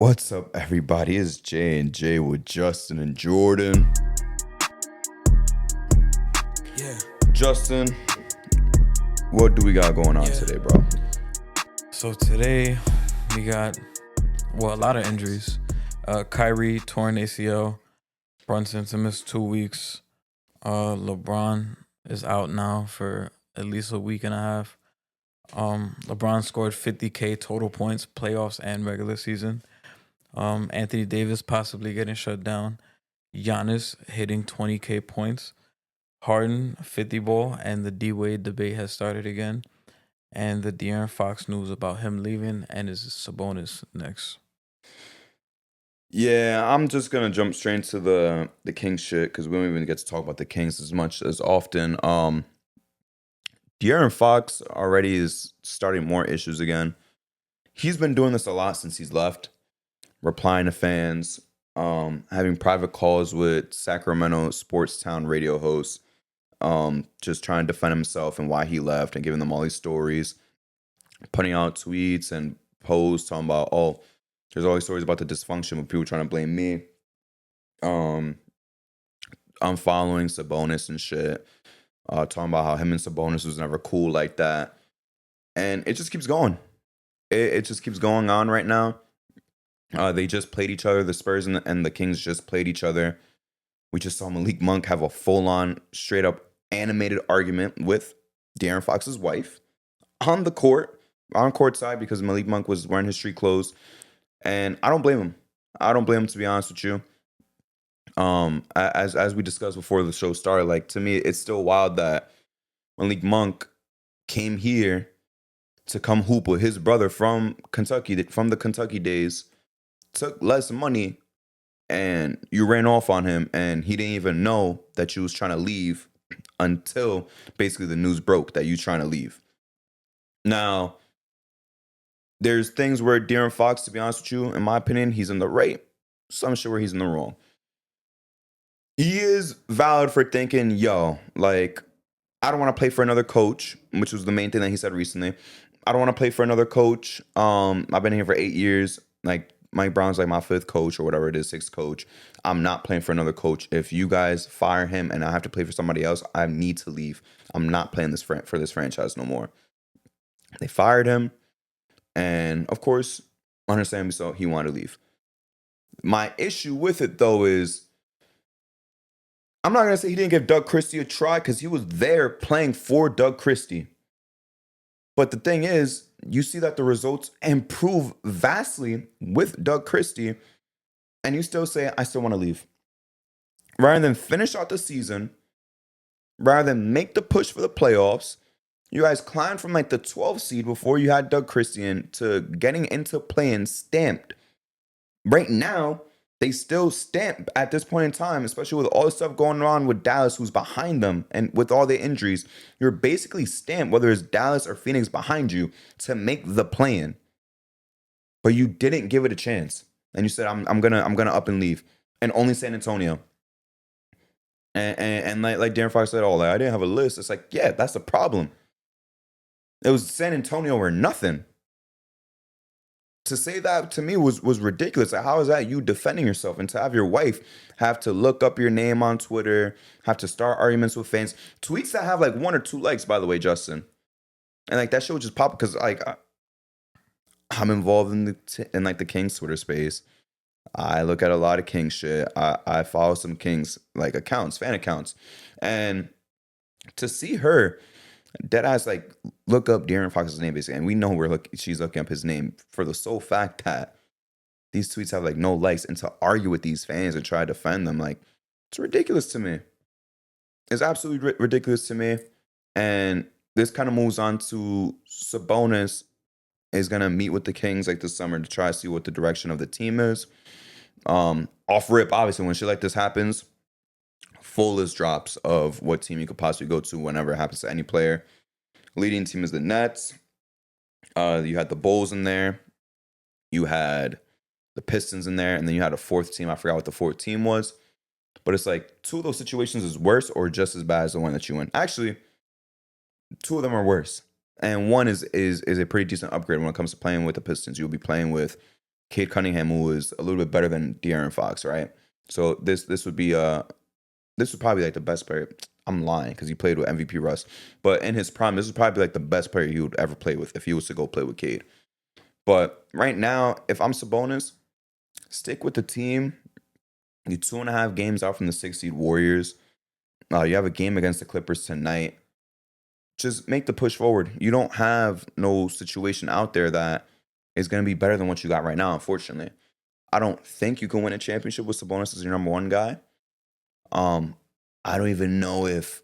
What's up, everybody? It's J and J with Justin and Jordan. Yeah, Justin, what do we got going on Yeah. today, bro? so today we got, a lot of injuries. Kyrie torn ACL, Brunson to miss 2 weeks. Lebron is out now for at least a week and a half. LeBron scored 50K total points, playoffs and regular season. Anthony Davis possibly getting shut down. Giannis hitting 20K points. Harden 50 ball, and the D Wade debate has started again. And the De'Aaron Fox news about him leaving, and is Sabonis next? Yeah, I'm just gonna jump straight into the Kings shit because we don't even get to talk about the Kings as much as often. De'Aaron Fox already is starting more issues again. He's been doing this a lot since he's left, replying to fans, having private calls with Sacramento sports town radio hosts, just trying to defend himself and why he left and giving them all these stories, putting out tweets and posts talking about, oh, there's always stories about the dysfunction with people trying to blame me. I'm following Sabonis and shit, talking about how him and Sabonis was never cool like that. And it just keeps going. It just keeps going on right now. They just played each other. The Spurs and the Kings just played each other. We just saw Malik Monk have a full-on, straight-up animated argument with De'Aaron Fox's wife on the court, on court side, because Malik Monk was wearing his street clothes. And I don't blame him. I don't blame him, to be honest with you. As we discussed before the show started, like, to me, it's still wild that Malik Monk came here to come hoop with his brother from Kentucky, from the Kentucky days, took less money, and you ran off on him, and he didn't even know that you was trying to leave until basically the news broke that you trying to leave. Now, there's things where De'Aaron Fox, to be honest with you, in my opinion, he's in the right. Some shit where he's in the wrong. He is valid for thinking, yo, like, I don't want to play for another coach, which was the main thing that he said recently. I don't want to play for another coach. I've been here for 8 years. Like, Mike Brown's like my fifth coach or whatever it is, sixth coach. I'm not playing for another coach. If you guys fire him and I have to play for somebody else, I need to leave. I'm not playing this for this franchise no more. They fired him. And of course, understandably so, he wanted to leave. My issue with it, though, is I'm not going to say he didn't give Doug Christie a try because he was there playing for Doug Christie. But the thing is, you see that the results improve vastly with Doug Christie, and you still say, I still want to leave. Rather than finish out the season, rather than make the push for the playoffs, you guys climbed from like the 12th seed before you had Doug Christie in to getting into playing stamped. Right now, they still stamp at this point in time, especially with all the stuff going on with Dallas, who's behind them, and with all the injuries. You're basically stamped, whether it's Dallas or Phoenix behind you, to make the plan. But you didn't give it a chance, and you said, "I'm gonna up and leave," and only San Antonio. And like Darren Fox said, I didn't have a list. It's like, yeah, that's the problem. It was San Antonio or nothing. To say that to me was ridiculous. Like, how is that you defending yourself? And to have your wife have to look up your name on Twitter, have to start arguments with fans, tweets that have like 1 or 2 likes, by the way, Justin, and like that shit would just pop because like I'm involved in like the Kings Twitter space. I look at a lot of Kings shit. I follow some Kings like accounts, fan accounts, and to see her dead ass like look up De'Aaron Fox's name basically, and we know she's looking up his name for the sole fact that these tweets have like no likes, and to argue with these fans and try to defend them, like, it's ridiculous to me. It's absolutely ridiculous to me. And this kind of moves on to Sabonis is gonna meet with the Kings like this summer to try to see what the direction of the team is. Off rip, obviously, when shit like this happens, full list drops of what team you could possibly go to whenever it happens to any player. Leading team is the Nets. You had the Bulls in there. You had the Pistons in there. And then you had a fourth team. I forgot what the fourth team was. But it's like 2 of those situations is worse or just as bad as the one that you win. Actually, 2 of them are worse. And one is a pretty decent upgrade when it comes to playing with the Pistons. You'll be playing with Cade Cunningham, who is a little bit better than De'Aaron Fox, right? So this would be this would probably like the best player. I'm lying because he played with MVP Russ, but in his prime, this is probably like the best player he would ever play with if he was to go play with Cade. But right now, if I'm Sabonis, stick with the team. You're 2.5 games out from the 6 seed Warriors. You have a game against the Clippers tonight. Just make the push forward. You don't have no situation out there that is going to be better than what you got right now, unfortunately. I don't think you can win a championship with Sabonis as your number one guy. I don't even know if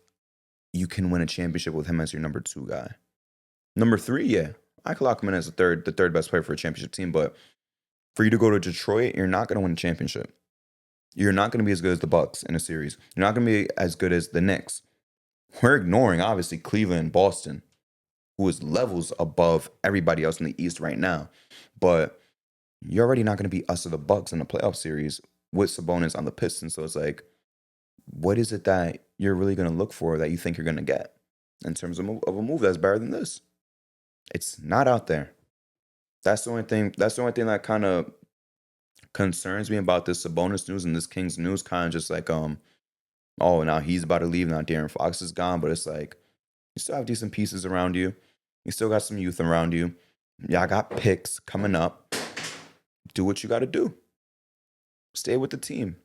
you can win a championship with him as your number two guy. Number three, yeah. I could lock him in as the third best player for a championship team, but for you to go to Detroit, you're not going to win a championship. You're not going to be as good as the Bucks in a series. You're not going to be as good as the Knicks. We're ignoring, obviously, Cleveland and Boston, who is levels above everybody else in the East right now. But you're already not going to beat us or the Bucks in the playoff series with Sabonis on the Pistons. So it's like, what is it that you're really going to look for that you think you're going to get in terms of a move that's better than this? It's not out there. That's the only thing. That's the only thing that kind of concerns me about this Sabonis news and this Kings news. Kind of just like, oh, now he's about to leave. Now De'Aaron Fox is gone. But it's like, you still have decent pieces around you. You still got some youth around you. Y'all got picks coming up. Do what you got to do. Stay with the team.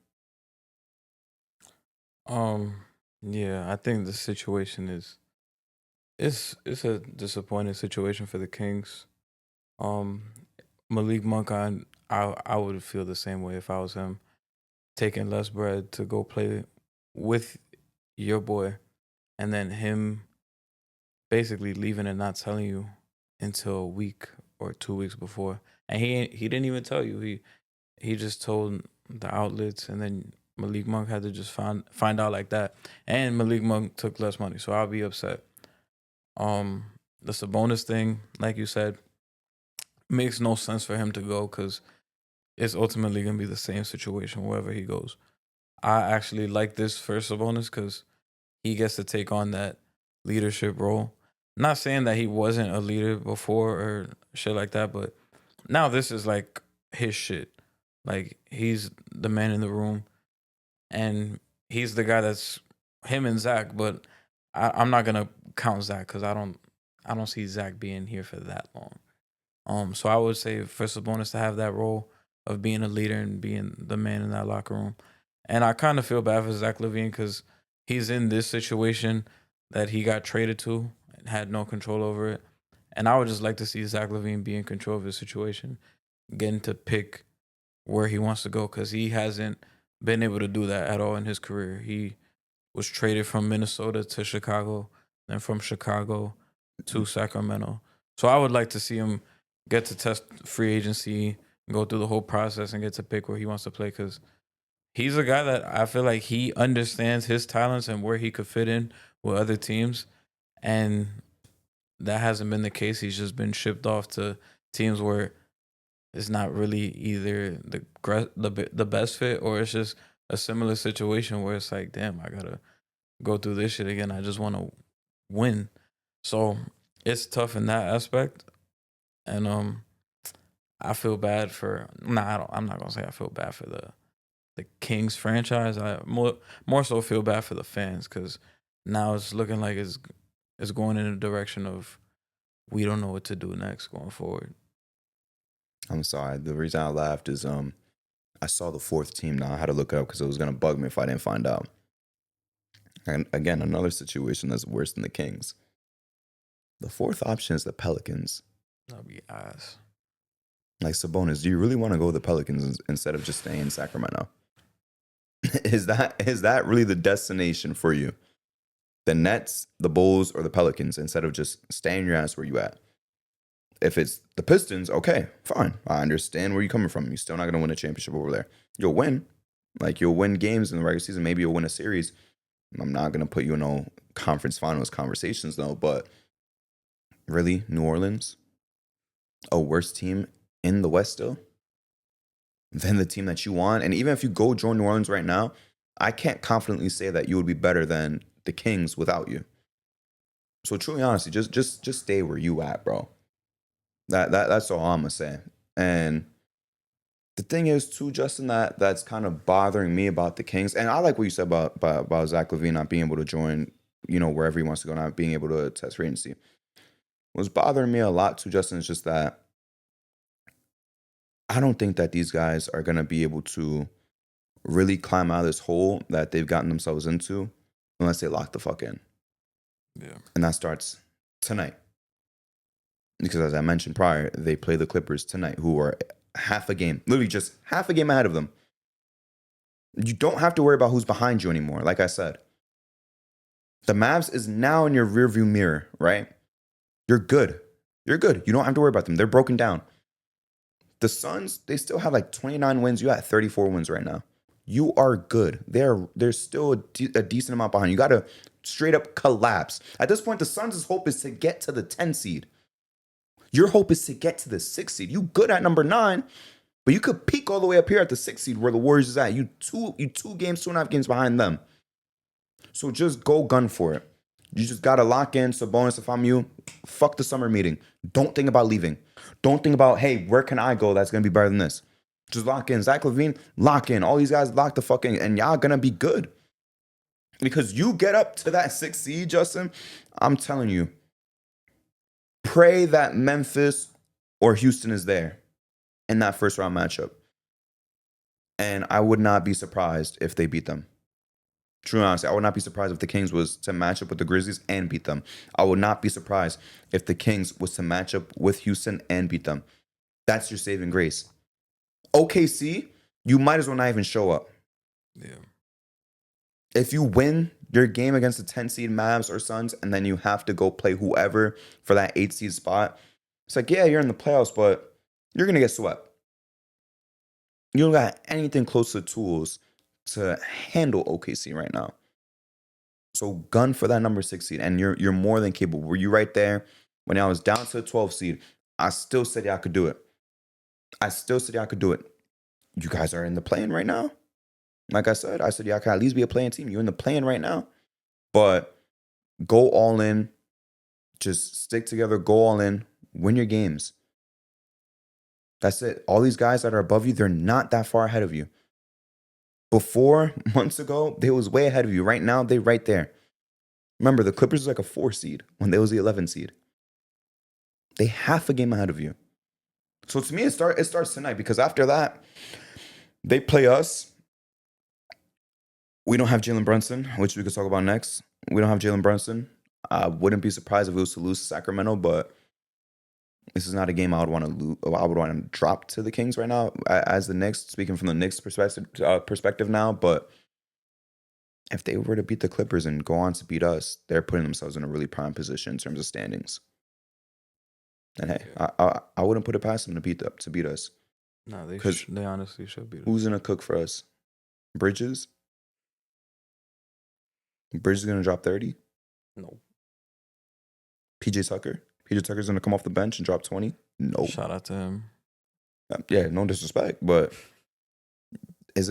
Yeah, I think the situation is it's a disappointing situation for the Kings. Um, Malik Monk, I would feel the same way if I was him, taking less bread to go play with your boy, and then him basically leaving and not telling you until a week or 2 weeks before, and he didn't even tell you. He just told the outlets, and then Malik Monk had to just find out like that. And Malik Monk took less money, so I'll be upset. The Sabonis thing, like you said, makes no sense for him to go because it's ultimately gonna be the same situation wherever he goes. I actually like this for Sabonis because he gets to take on that leadership role. Not saying that he wasn't a leader before or shit like that, but now this is like his shit. Like he's the man in the room, and he's the guy that's him and Zach. But I'm not gonna count Zach because I don't see Zach being here for that long. So I would say for Sabonis to have that role of being a leader and being the man in that locker room, and I kind of feel bad for Zach LaVine because he's in this situation that he got traded to and had no control over it. And I would just like to see Zach LaVine be in control of his situation, getting to pick where he wants to go because he hasn't been able to do that at all in his career. He was traded from Minnesota to Chicago, then from Chicago to Sacramento. So I would like to see him get to test free agency, go through the whole process, and get to pick where he wants to play because he's a guy that I feel like he understands his talents and where he could fit in with other teams. And that hasn't been the case. He's just been shipped off to teams where it's not really either the best fit or it's just a similar situation where it's like, damn, I gotta go through this shit again. I just want to win. So it's tough in that aspect, and I feel bad for. Nah, I'm not gonna say I feel bad for the Kings franchise. I more so feel bad for the fans because now it's looking like it's going in a direction of we don't know what to do next going forward. I'm sorry. The reason I laughed is I saw the fourth team now. I had to look it up because it was gonna bug me if I didn't find out. And again, another situation that's worse than the Kings. The fourth option is the Pelicans. That'll be ass. Like Sabonis, do you really want to go with the Pelicans instead of just staying in Sacramento? Is that really the destination for you? The Nets, the Bulls, or the Pelicans instead of just staying your ass where you at? If it's the Pistons, okay, fine. I understand where you're coming from. You're still not going to win a championship over there. You'll win. Like, you'll win games in the regular season. Maybe you'll win a series. I'm not going to put you in no conference finals conversations, though. But really, New Orleans, a worse team in the West still than the team that you want. And even if you go join New Orleans right now, I can't confidently say that you would be better than the Kings without you. So truly, honestly, just stay where you at, bro. That's all I'm gonna say. And The thing is, too, Justin, that's kind of bothering me about the Kings. And I like what you said about Zach LaVine not being able to join, wherever he wants to go, not being able to test free agency. What's bothering me a lot, too, Justin, is just that I don't think that these guys are going to be able to really climb out of this hole that they've gotten themselves into unless they lock the fuck in. Yeah. And that starts tonight. Because as I mentioned prior, they play the Clippers tonight, who are half a game, literally just half a game ahead of them. You don't have to worry about who's behind you anymore. Like I said, the Mavs is now in your rearview mirror, right? You're good. You're good. You don't have to worry about them. They're broken down. The Suns, they still have like 29 wins. You at 34 wins right now. You are good. There's still a decent amount behind you. Got to straight up collapse. At this point, the Suns' hope is to get to the 10 seed. Your hope is to get to the 6 seed. You good at number 9, but you could peak all the way up here at the 6 seed where the Warriors is at. You 2.5 games behind them. So just go gun for it. You just got to lock in. Sabonis, if I'm you, fuck the summer meeting. Don't think about leaving. Don't think about, hey, where can I go that's going to be better than this? Just lock in. Zach LaVine, lock in. All these guys lock the fuck in, and y'all going to be good. Because you get up to that 6 seed, Justin, I'm telling you, pray that Memphis or Houston is there in that first round matchup. And I would not be surprised if they beat them. True and honestly, I would not be surprised if the Kings was to match up with the Grizzlies and beat them. I would not be surprised if the Kings was to match up with Houston and beat them. That's your saving grace. OKC, you might as well not even show up. Yeah. If you win your game against the 10 seed Mavs or Suns, and then you have to go play whoever for that 8 seed spot, it's like, yeah, you're in the playoffs, but you're going to get swept. You don't got anything close to tools to handle OKC right now. So gun for that number 6 seed, and you're more than capable. Were you right there when I was down to the 12 seed? I still said y'all could do it. You guys are in the play-in right now. Like I said y'all can at least be a playing team. You're in the play-in right now. But go all in. Just stick together. Go all in. Win your games. That's it. All these guys that are above you, they're not that far ahead of you. Before, months ago, they was way ahead of you. Right now, they're right there. Remember, the Clippers was like a 4 seed when they was the 11 seed. They half a game ahead of you. So to me, it starts tonight, because after that, they play us. We don't have Jalen Brunson, which we could talk about next. We don't have Jalen Brunson. I wouldn't be surprised if it was to lose to Sacramento, but this is not a game I would want to lose. I would want to drop to the Kings right now as the Knicks, speaking from the Knicks perspective now. But if they were to beat the Clippers and go on to beat us, they're putting themselves in a really prime position in terms of standings. And hey, I wouldn't put it past them to beat us. No, they honestly should beat us. Who's gonna cook for us? Bridges? Bridges gonna drop 30? No. PJ Tucker? PJ Tucker's gonna come off the bench and drop 20? No. Shout out to him. Yeah, no disrespect, but you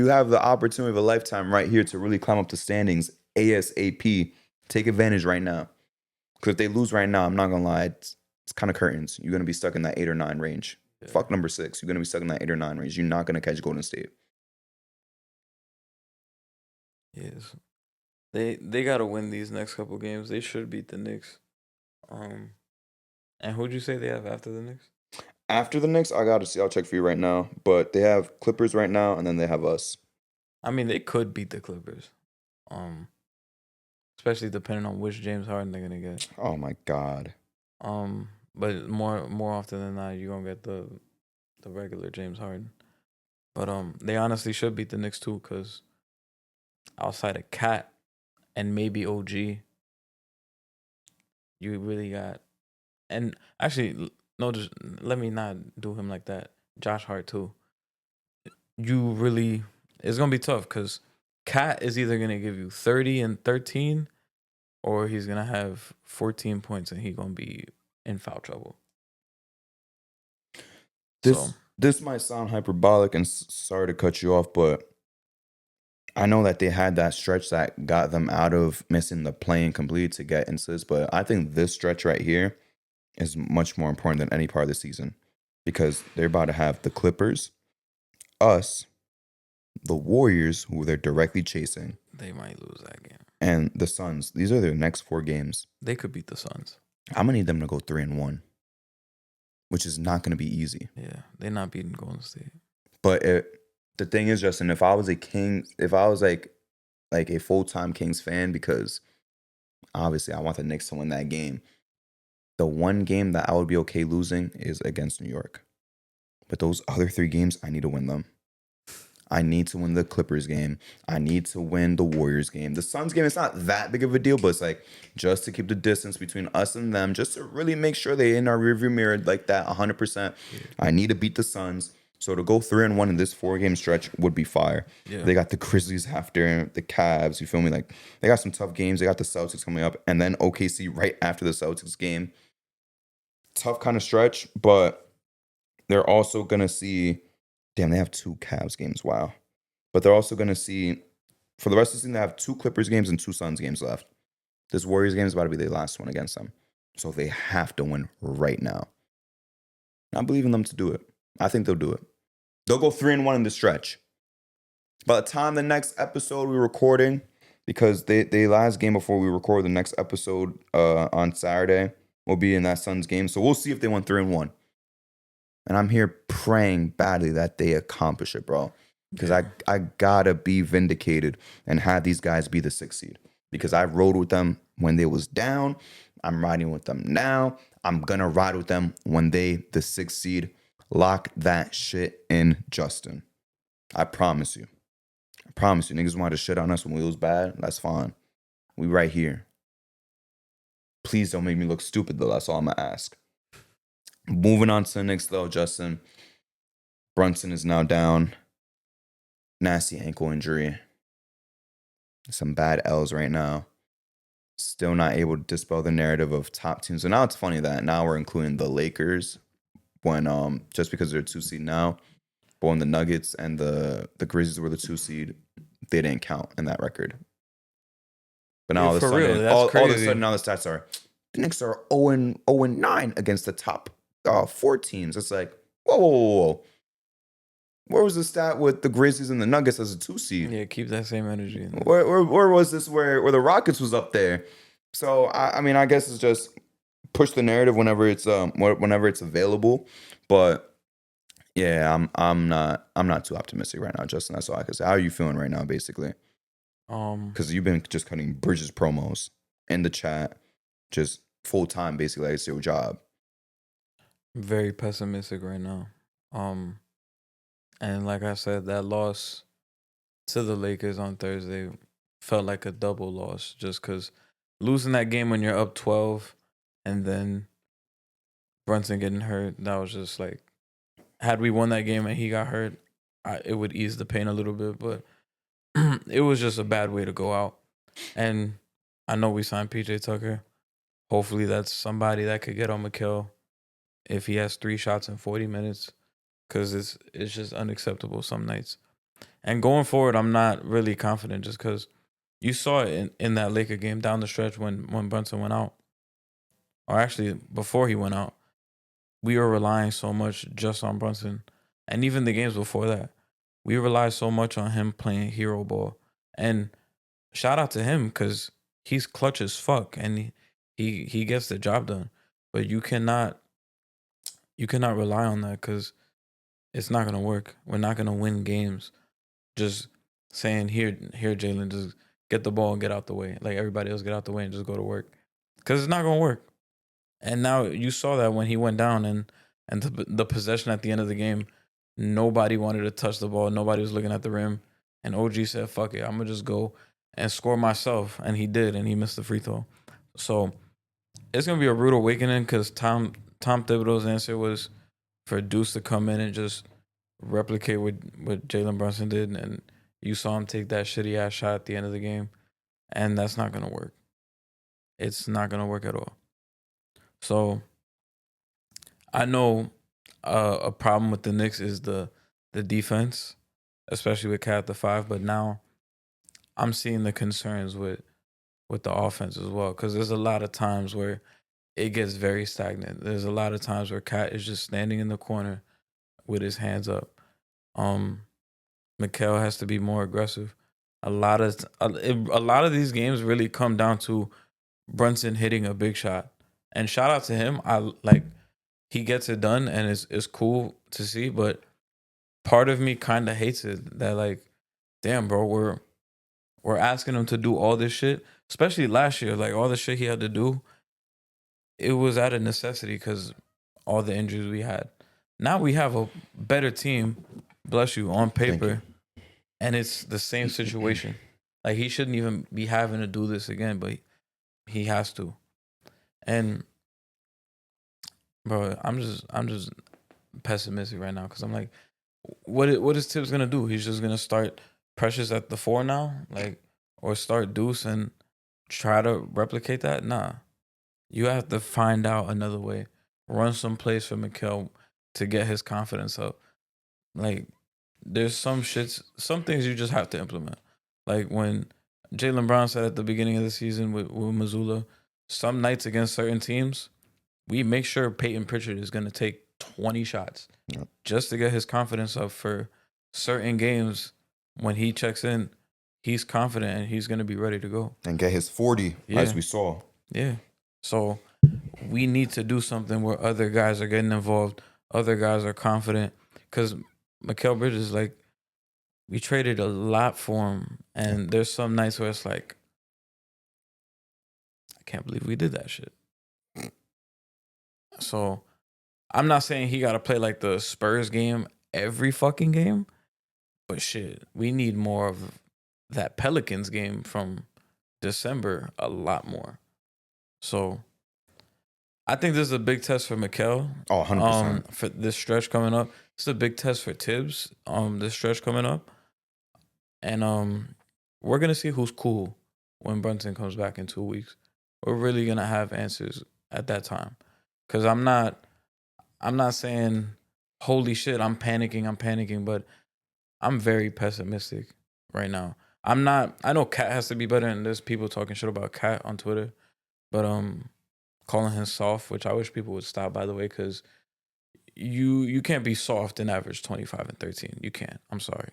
have the opportunity of a lifetime right here to really climb up the standings ASAP. Take advantage right now. Because if they lose right now, I'm not gonna lie, it's kind of curtains. You're gonna be stuck in that 8 or 9 range. Yeah. Fuck number 6. You're gonna be stuck in that 8 or 9 range. You're not gonna catch Golden State. Yes. They gotta win these next couple games. They should beat the Knicks. And who'd you say they have after the Knicks? After the Knicks, I gotta see. I'll check for you right now. But they have Clippers right now, and then they have us. I mean, they could beat the Clippers. Especially depending on which James Harden they're gonna get. Oh my God. But more often than not, you're gonna get the regular James Harden. But they honestly should beat the Knicks too, because outside of Cat and maybe OG, you really got, and actually no, just let me not do him like that. Josh Hart too. You really, it's gonna be tough because Cat is either gonna give you 30 and 13, or he's gonna have 14 points and he's gonna be in foul trouble. This might sound hyperbolic, and sorry to cut you off, but I know that they had that stretch that got them out of missing the play-in completely to get into this, but I think this stretch right here is much more important than any part of the season. because they're about to have the Clippers, us, the Warriors, who they're directly chasing, They might lose that game. and the Suns. These are their next 4 games. They could beat the Suns. I'm gonna need them to go 3-1, which is not gonna be easy. Yeah, they're not beating Golden State. But the thing is, Justin, if I was like a full-time Kings fan, because obviously I want the Knicks to win that game. The one game that I would be okay losing is against New York. But those other 3 games, I need to win them. I need to win the Clippers game. I need to win the Warriors game. The Suns game, it's not that big of a deal, but it's like just to keep the distance between us and them, just to really make sure they're in our rearview mirror like that 100%. Yeah. I need to beat the Suns. So to go 3-1 in this 4-game stretch would be fire. Yeah. They got the Grizzlies after, the Cavs, you feel me? Like, they got some tough games. They got the Celtics coming up, and then OKC right after the Celtics game. Tough kind of stretch, but they're also going to see... Damn, they have 2 Cavs games. Wow. But they're also going to see, for the rest of the season, they have 2 Clippers games and 2 Suns games left. This Warriors game is about to be their last one against them. So they have to win right now. I believe in them to do it. I think they'll do it. They'll go 3-1 in the stretch. By the time the next episode we're recording, because they last game before we record the next episode on Saturday will be in that Suns game. So we'll see if they won 3-1. And I'm here praying badly that they accomplish it, bro. Because I gotta be vindicated and have these guys be the 6th seed. Because I rode with them when they was down. I'm riding with them now. I'm gonna ride with them when they the 6th seed. Lock that shit in, Justin. I promise you. I promise you. Niggas wanted to shit on us when we was bad. That's fine. We right here. Please don't make me look stupid, though. That's all I'm gonna ask. Moving on to the Knicks, though, Justin. Brunson is now down. Nasty ankle injury. Some bad L's right now. Still not able to dispel the narrative of top teams. So now it's funny that now we're including the Lakers when just because they're 2 seed now. But when the Nuggets and the Grizzlies were the 2 seed, they didn't count in that record. But now all of a sudden, all of a sudden now the stats are the Knicks are 0-9 against the top 4 teams. It's like, whoa. Where was the stat with the Grizzlies and the Nuggets as a 2 seed? Yeah, keep that same energy. Where was this where the Rockets was up there? So I mean, I guess it's just push the narrative whenever it's available. But yeah, I'm not too optimistic right now, Justin. That's all I can say. How are you feeling right now, basically? Because you've been just cutting Bridges promos in the chat, just full time, basically. Like it's your job. Very pessimistic right now. And like I said, that loss to the Lakers on Thursday felt like a double loss, just because losing that game when you're up 12 and then Brunson getting hurt, that was just like, had we won that game and he got hurt, it would ease the pain a little bit, but it was just a bad way to go out. And I know we signed PJ Tucker. Hopefully that's somebody that could get on Mikal if he has 3 shots in 40 minutes, because it's just unacceptable some nights. And going forward, I'm not really confident, just because you saw it in that Laker game down the stretch when Brunson went out. Or actually, before he went out, we were relying so much just on Brunson. And even the games before that, we relied so much on him playing hero ball. And shout out to him, because he's clutch as fuck and he gets the job done. But you cannot rely on that, because it's not gonna work. We're not gonna win games just saying here Jalen, just get the ball and get out the way. Like everybody else, get out the way and just go to work, because it's not gonna work. And now you saw that when he went down and the possession at the end of the game, nobody wanted to touch the ball. Nobody was looking at the rim. And OG said, fuck it, I'm going to just go and score myself. And he did, and he missed the free throw. So it's going to be a rude awakening, because Tom Thibodeau's answer was for Deuce to come in and just replicate what Jalen Brunson did. And you saw him take that shitty-ass shot at the end of the game. And that's not going to work. It's not going to work at all. So I know a problem with the Knicks is the defense, especially with Cat at the 5. But now I'm seeing the concerns with the offense as well, because there's a lot of times where it gets very stagnant. There's a lot of times where Cat is just standing in the corner with his hands up. Mikal has to be more aggressive. A lot of these games really come down to Brunson hitting a big shot. And shout out to him. I like he gets it done and it's cool to see, but part of me kind of hates it that like damn bro, we're asking him to do all this shit, especially last year, like all the shit he had to do, it was out of necessity cuz all the injuries we had. Now we have a better team, bless you, on Thank you. paper, and it's the same situation. Like he shouldn't even be having to do this again, but he has to. And bro, I'm just pessimistic right now because I'm like, what is Tibbs gonna do? He's just gonna start Precious at the 4 now, like, or start Deuce and try to replicate that? Nah, you have to find out another way. Run some plays for Mikal to get his confidence up. Like, there's some things you just have to implement. Like when Jaylen Brown said at the beginning of the season with Missoula, some nights against certain teams, we make sure Peyton Pritchard is going to take 20 shots just to get his confidence up for certain games. When he checks in, he's confident and he's going to be ready to go. And get his 40, as we saw. Yeah. So we need to do something where other guys are getting involved, other guys are confident. Because Mikal Bridges, like, we traded a lot for him. And there's some nights where it's like, I can't believe we did that shit. So I'm not saying he got to play like the Spurs game every fucking game, but shit, we need more of that Pelicans game from December a lot more. So I think this is a big test for Mikal. Oh, 100%. For this stretch coming up. It's a big test for Tibbs, this stretch coming up. And we're going to see who's cool when Brunson comes back in 2 weeks. We're really going to have answers at that time. Because I'm not saying, holy shit, I'm panicking, but I'm very pessimistic right now. I know Cat has to be better, and there's people talking shit about Cat on Twitter, but calling him soft, which I wish people would stop, by the way, because you can't be soft and average 25 and 13. You can't. I'm sorry.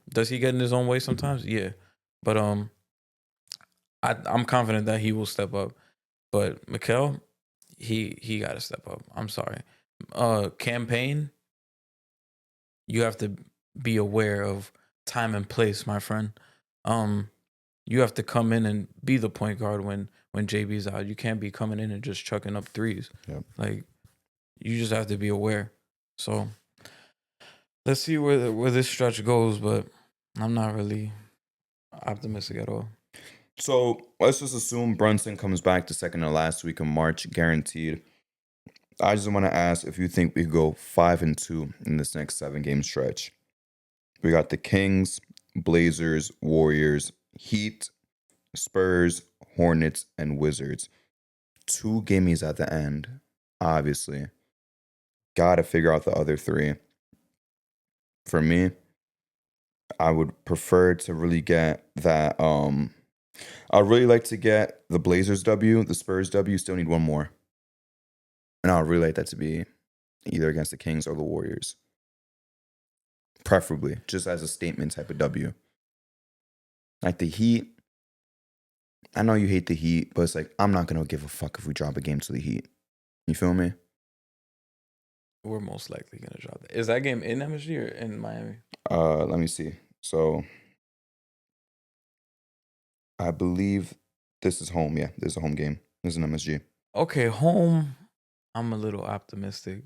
Does he get in his own way sometimes? Yeah. But I'm confident that he will step up. But Mikal, he gotta step up. I'm sorry. Campaign, you have to be aware of time and place, my friend. You have to come in and be the point guard when JB's out. You can't be coming in and just chucking up threes. Yep. Like, you just have to be aware. So let's see where this stretch goes, but I'm not really optimistic at all. So let's just assume Brunson comes back the second to last week of March, guaranteed. I just want to ask if you think we could go 5-2 in this next 7-game stretch. We got the Kings, Blazers, Warriors, Heat, Spurs, Hornets, and Wizards. 2 gimmies at the end, obviously. Got to figure out the other 3. For me, I would prefer to really get that. I'd really like to get the Blazers W, the Spurs W. Still need one more. And I'd really like that to be either against the Kings or the Warriors. Preferably, just as a statement type of W. Like the Heat, I know you hate the Heat, but it's like, I'm not going to give a fuck if we drop a game to the Heat. You feel me? We're most likely going to drop that. Is that game in MSG or in Miami? Let me see. So, I believe this is home. Yeah, this is a home game. This is an MSG. Okay, home, I'm a little optimistic.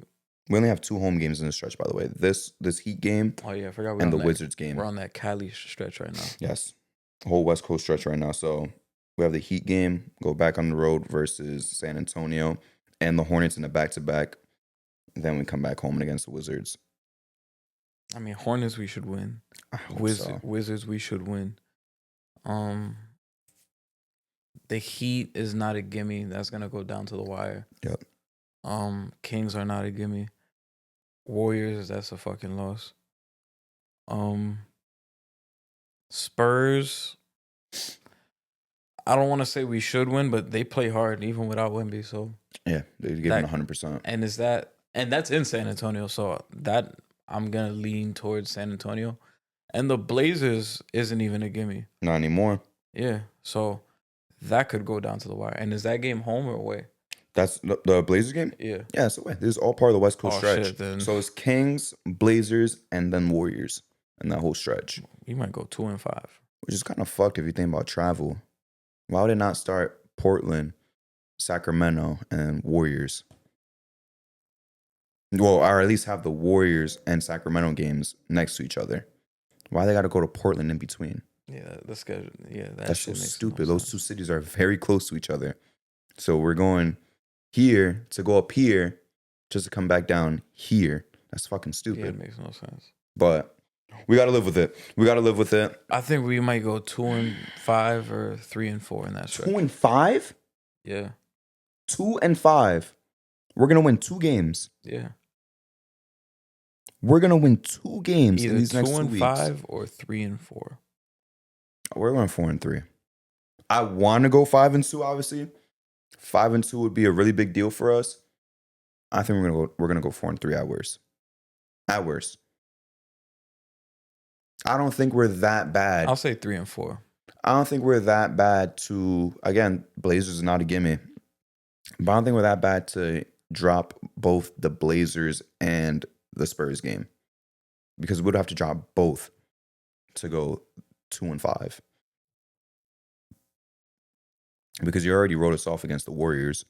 We only have 2 home games in the stretch, by the way. This Heat game Oh, yeah, I forgot. and the Wizards game. We're on that Cali stretch right now. Yes. Whole West Coast stretch right now. So we have the Heat game, go back on the road versus San Antonio, and the Hornets in a back-to-back. Then we come back home against the Wizards. I mean, Hornets, we should win. I hope so. Wizards, we should win. The Heat is not a gimme. That's going to go down to the wire. Yep. Kings are not a gimme. Warriors, that's a fucking loss. Spurs, I don't want to say we should win, but they play hard even without Wemby. So Yeah, they're giving 100%. And that's in San Antonio. So that I'm gonna lean towards San Antonio. And the Blazers isn't even a gimme. Not anymore. Yeah. So that could go down to the wire. And is that game home or away? That's the Blazers game? Yeah. Yeah, it's away. This is all part of the West Coast stretch. Shit, then. So it's Kings, Blazers, and then Warriors in that whole stretch. You might go 2-5. Which is kind of fucked if you think about travel. Why would it not start Portland, Sacramento, and Warriors? Well, or at least have the Warriors and Sacramento games next to each other. Why they got to go to Portland in between? Yeah, the schedule. Yeah, that's so stupid. Those two cities are very close to each other. So we're going here to go up here just to come back down here. That's fucking stupid. Yeah, it makes no sense. But we got to live with it. I think we might go 2-5 or 3-4 in that stretch. 2-5? Yeah. 2-5. We're going to win 2 games. Yeah. We're going to win 2 games either in these next 2 weeks. 2-5 or 3-4. We're going 4-3. I want to go 5-2, obviously. 5-2 would be a really big deal for us. I think we're gonna go 4-3 at worst. At worst. I don't think we're that bad. I'll say 3-4. I don't think we're that bad to, again, Blazers is not a gimme. But I don't think we're that bad to drop both the Blazers and the Spurs game. Because we'd have to drop both to go 2-5. Because you already wrote us off against the Warriors.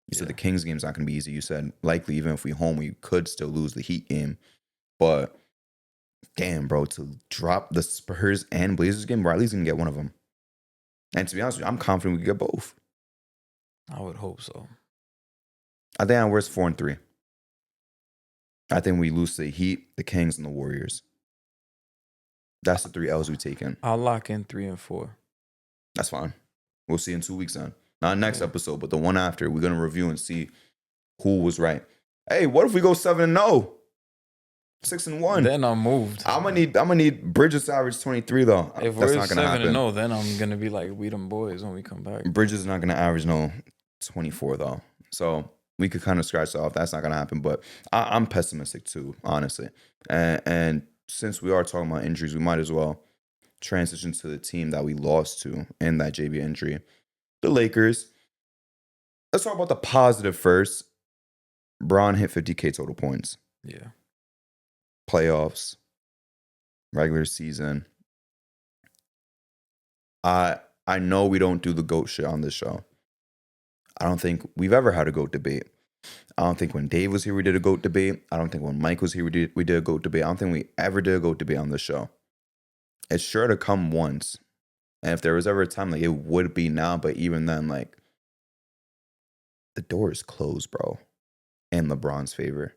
You said the Kings game's not going to be easy. You said likely even if we home, we could still lose the Heat game. But damn, bro, to drop the Spurs and Blazers game, we're at least going to get one of them. And to be honest with you, I'm confident we could get both. I would hope so. I think we're 4-3. I think we lose to the Heat, the Kings, and the Warriors. That's the 3 L's we've taken. I'll lock in 3-4. That's fine. We'll see in 2 weeks then. Not next episode, but the one after. We're going to review and see who was right. Hey, what if we go 7-0? 6-1. Then I'm moved. I'm gonna need Bridges to average 23 though. If that's we're not gonna happen. 7-0, then I'm gonna be like, we them boys when we come back. Bridges is not gonna average no 24 though. So we could kind of scratch that off. That's not gonna happen. But I'm pessimistic too, honestly. And since we are talking about injuries, we might as well transition to the team that we lost to in that JV injury, the Lakers. Let's talk about the positive first. Bron hit 50K total points. Yeah. Playoffs, regular season. I know we don't do the GOAT shit on this show. I don't think we've ever had a GOAT debate. I don't think when Dave was here we did a GOAT debate. I don't think when Mike was here we did a GOAT debate. I don't think we ever did a GOAT debate on this show. It's sure to come once. And if there was ever a time, like, it would be now, but even then, like, the door is closed, bro, in LeBron's favor.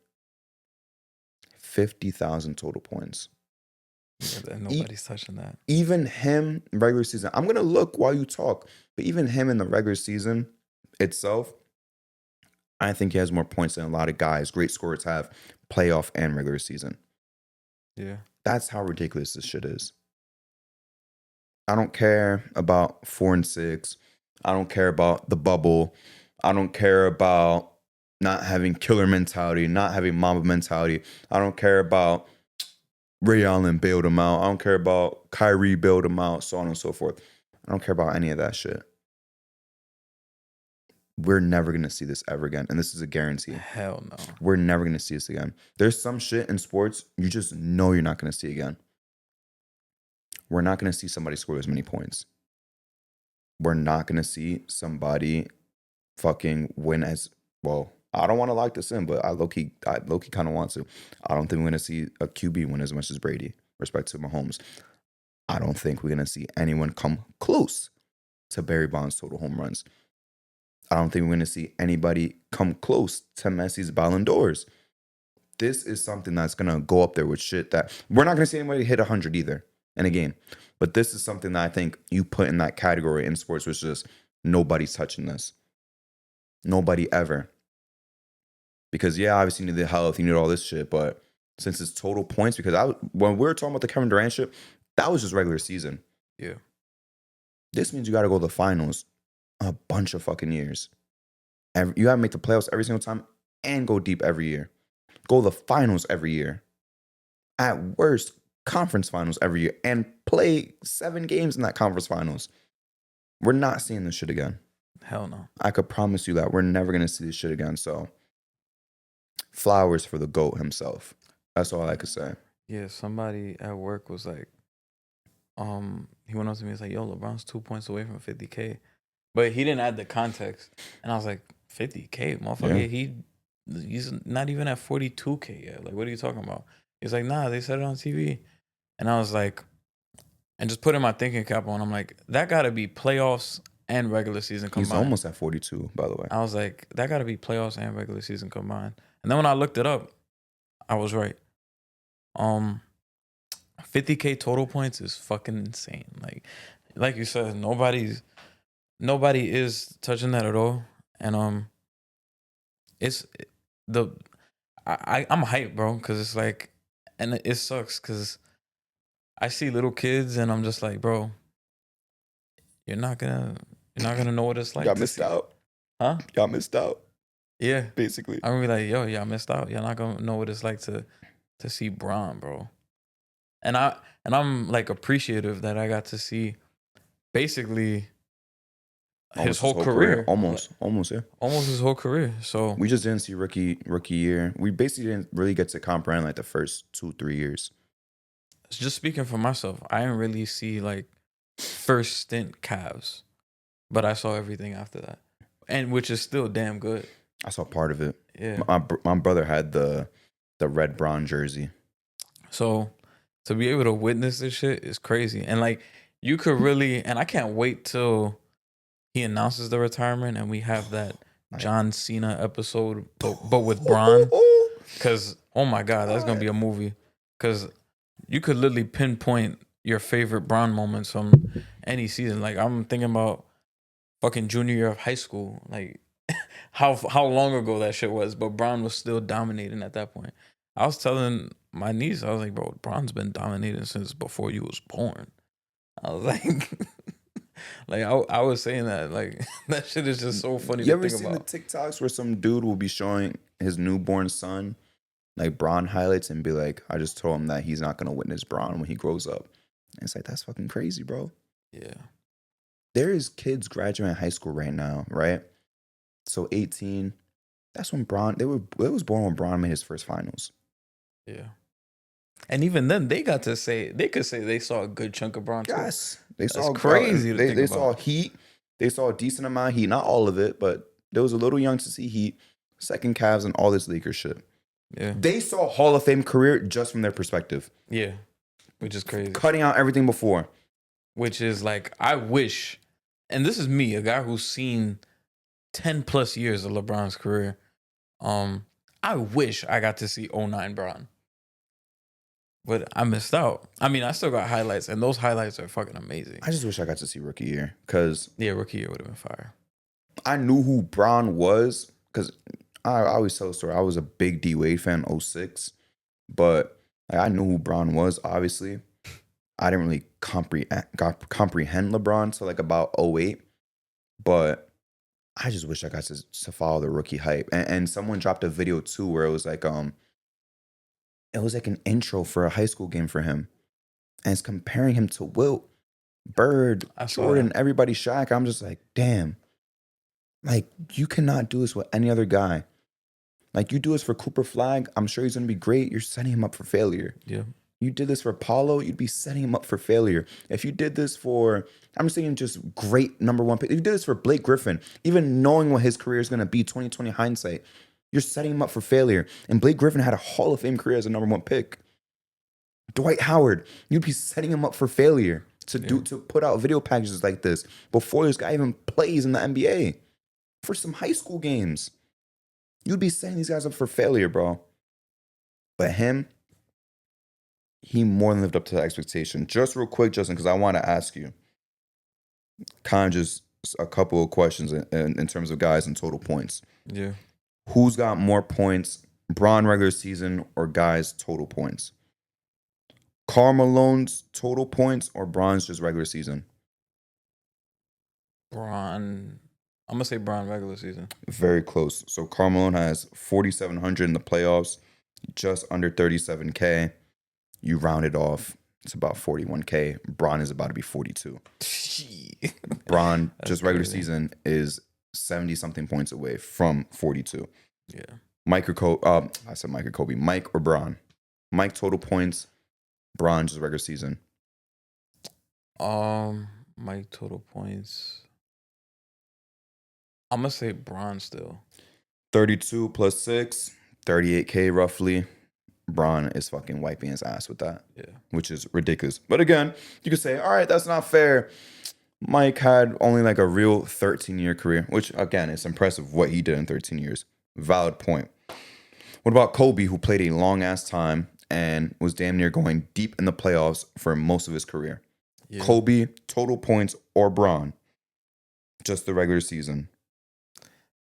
50,000 total points. Yeah, nobody's touching that. Even him, regular season, I'm going to look while you talk, but even him in the regular season itself, I think he has more points than a lot of guys, great scorers have, playoff and regular season. Yeah. That's how ridiculous this shit is. I don't care about 4 and 6. I don't care about the bubble. I don't care about not having killer mentality, not having Mamba mentality. I don't care about Ray Allen bailed him out. I don't care about Kyrie bailed him out, so on and so forth. I don't care about any of that shit. We're never going to see this ever again. And this is a guarantee. Hell no. We're never going to see this again. There's some shit in sports you just know you're not going to see again. We're not going to see somebody score as many points. We're not going to see somebody fucking win as, well, I don't want to lock this in, but I low-key kind of want to. I don't think we're going to see a QB win as much as Brady, respect to Mahomes. I don't think we're going to see anyone come close to Barry Bonds' total home runs. I don't think we're going to see anybody come close to Messi's Ballon d'Ors. This is something that's going to go up there with shit that we're not going to see anybody hit 100 either in a game. But this is something that I think you put in that category in sports, which is nobody's touching this. Nobody ever. Because, yeah, obviously you need the health, you need all this shit, but since it's total points, because when we were talking about the Kevin Durant shit, that was just regular season. Yeah. This means you got to go to the finals a bunch of fucking years. You got to make the playoffs every single time and go deep every year. Go to the finals every year. At worst, conference finals every year and play 7 games in that conference finals. We're not seeing this shit again. Hell no. I could promise you that we're never going to see this shit again. So, flowers for the GOAT himself. That's all I could say. Yeah, somebody at work was like, he went up to me and was like, yo, LeBron's 2 points away from 50K. But he didn't add the context. And I was like, 50K, motherfucker. Yeah. He's not even at 42K yet. Like, what are you talking about? He's like, nah, they said it on TV. And I was like, and just putting my thinking cap on, I'm like, that got to be playoffs and regular season combined. He's almost at 42, by the way. I was like, that got to be playoffs and regular season combined. And then when I looked it up, I was right. 50K total points is fucking insane. Like you said, nobody is touching that at all. And I'm hyped, bro, because it's like, and it sucks because I see little kids and I'm just like, bro, you're not gonna know what it's like. Y'all missed out. Huh? Y'all missed out. Yeah. Basically. I'm gonna be like, yo, y'all missed out. Y'all not gonna know what it's like to see Bron, bro. And I'm like appreciative that I got to see basically his whole career. Almost, yeah. Almost his whole career. So we just didn't see rookie year. We basically didn't really get to comprehend like the first 2-3 years. Just speaking for myself, I didn't really see like first stint Cavs, but I saw everything after that, and which is still damn good. I saw part of it. Yeah, my brother had the red Bron jersey. So to be able to witness this shit is crazy, and like you could really, and I can't wait till he announces the retirement and we have that John Cena episode, but with Bron, because oh my god, that's gonna be a movie, because you could literally pinpoint your favorite Bron moments from any season. Like I'm thinking about fucking junior year of high school, like how long ago that shit was, but Bron was still dominating at that point. I was telling my niece, I was like, bro, Bron's been dominating since before you was born. I was like, like I was saying that, like that shit is just so funny. You ever seen the TikToks where some dude will be showing his newborn son like Bron highlights and be like, I just told him that he's not gonna witness Bron when he grows up. And it's like, that's fucking crazy, bro. Yeah. There is kids graduating high school right now, right? So 18, that's when Bron, they was born when Bron made his first finals. Yeah. And even then they could say they saw a good chunk of Bron too. Yes. They saw crazy to think they about. Saw heat. They saw a decent amount of heat. Not all of it, but there was a little young to see heat. Second Cavs and all this Lakers shit. Yeah. They saw Hall of Fame career just from their perspective. Yeah. Which is crazy. Cutting out everything before. Which is like, I wish, and this is me, a guy who's seen 10 plus years of LeBron's career. I wish I got to see 09 Bron. But I missed out. I mean, I still got highlights, and those highlights are fucking amazing. I just wish I got to see rookie year, because yeah, rookie year would have been fire. I knew who Bron was, because I always tell the story. I was a big D Wade fan, 06, but like, I knew who Bron was. Obviously, I didn't really comprehend LeBron until like about 08, but I just wish I got to follow the rookie hype. And someone dropped a video too where it was like an intro for a high school game for him, and it's comparing him to Wilt, Bird, Jordan, everybody, Shaq. I'm just like, damn, like you cannot do this with any other guy. Like you do this for Cooper Flag, I'm sure he's gonna be great. You're setting him up for failure. Yeah. You did this for Paulo, you'd be setting him up for failure. If you did this for, I'm just saying, just great number one pick. If you did this for Blake Griffin, even knowing what his career is gonna be, 2020 hindsight, you're setting him up for failure. And Blake Griffin had a Hall of Fame career as a number one pick. Dwight Howard, you'd be setting him up for failure to put out video packages like this before this guy even plays in the NBA for some high school games. You'd be setting these guys up for failure, bro. But him, he more than lived up to the expectation. Just real quick, Justin, because I want to ask you kind of just a couple of questions in terms of guys and total points. Yeah. Who's got more points, Bron regular season or guys total points? Karl Malone's total points or Bron's just regular season? Bron. I'm gonna say Bron regular season. Very close. So Karl Malone has 4,700 in the playoffs, just under 37K. You round it off, it's about 41K. Bron is about to be 42. Bron, just regular crazy. season, is 70 something points away from 42. Yeah. Mike or Kobe. Mike or Bron? Mike total points. Bron just regular season. Mike total points. I'm gonna say Bron still. 32 plus 6, 38K roughly. Bron is fucking wiping his ass with that. Yeah. Which is ridiculous. But again, you could say, all right, that's not fair. Mike had only like a real 13-year career, which again is impressive what he did in 13 years. Valid point. What about Kobe, who played a long ass time and was damn near going deep in the playoffs for most of his career? Yeah. Kobe, total points, or Bron? Just the regular season.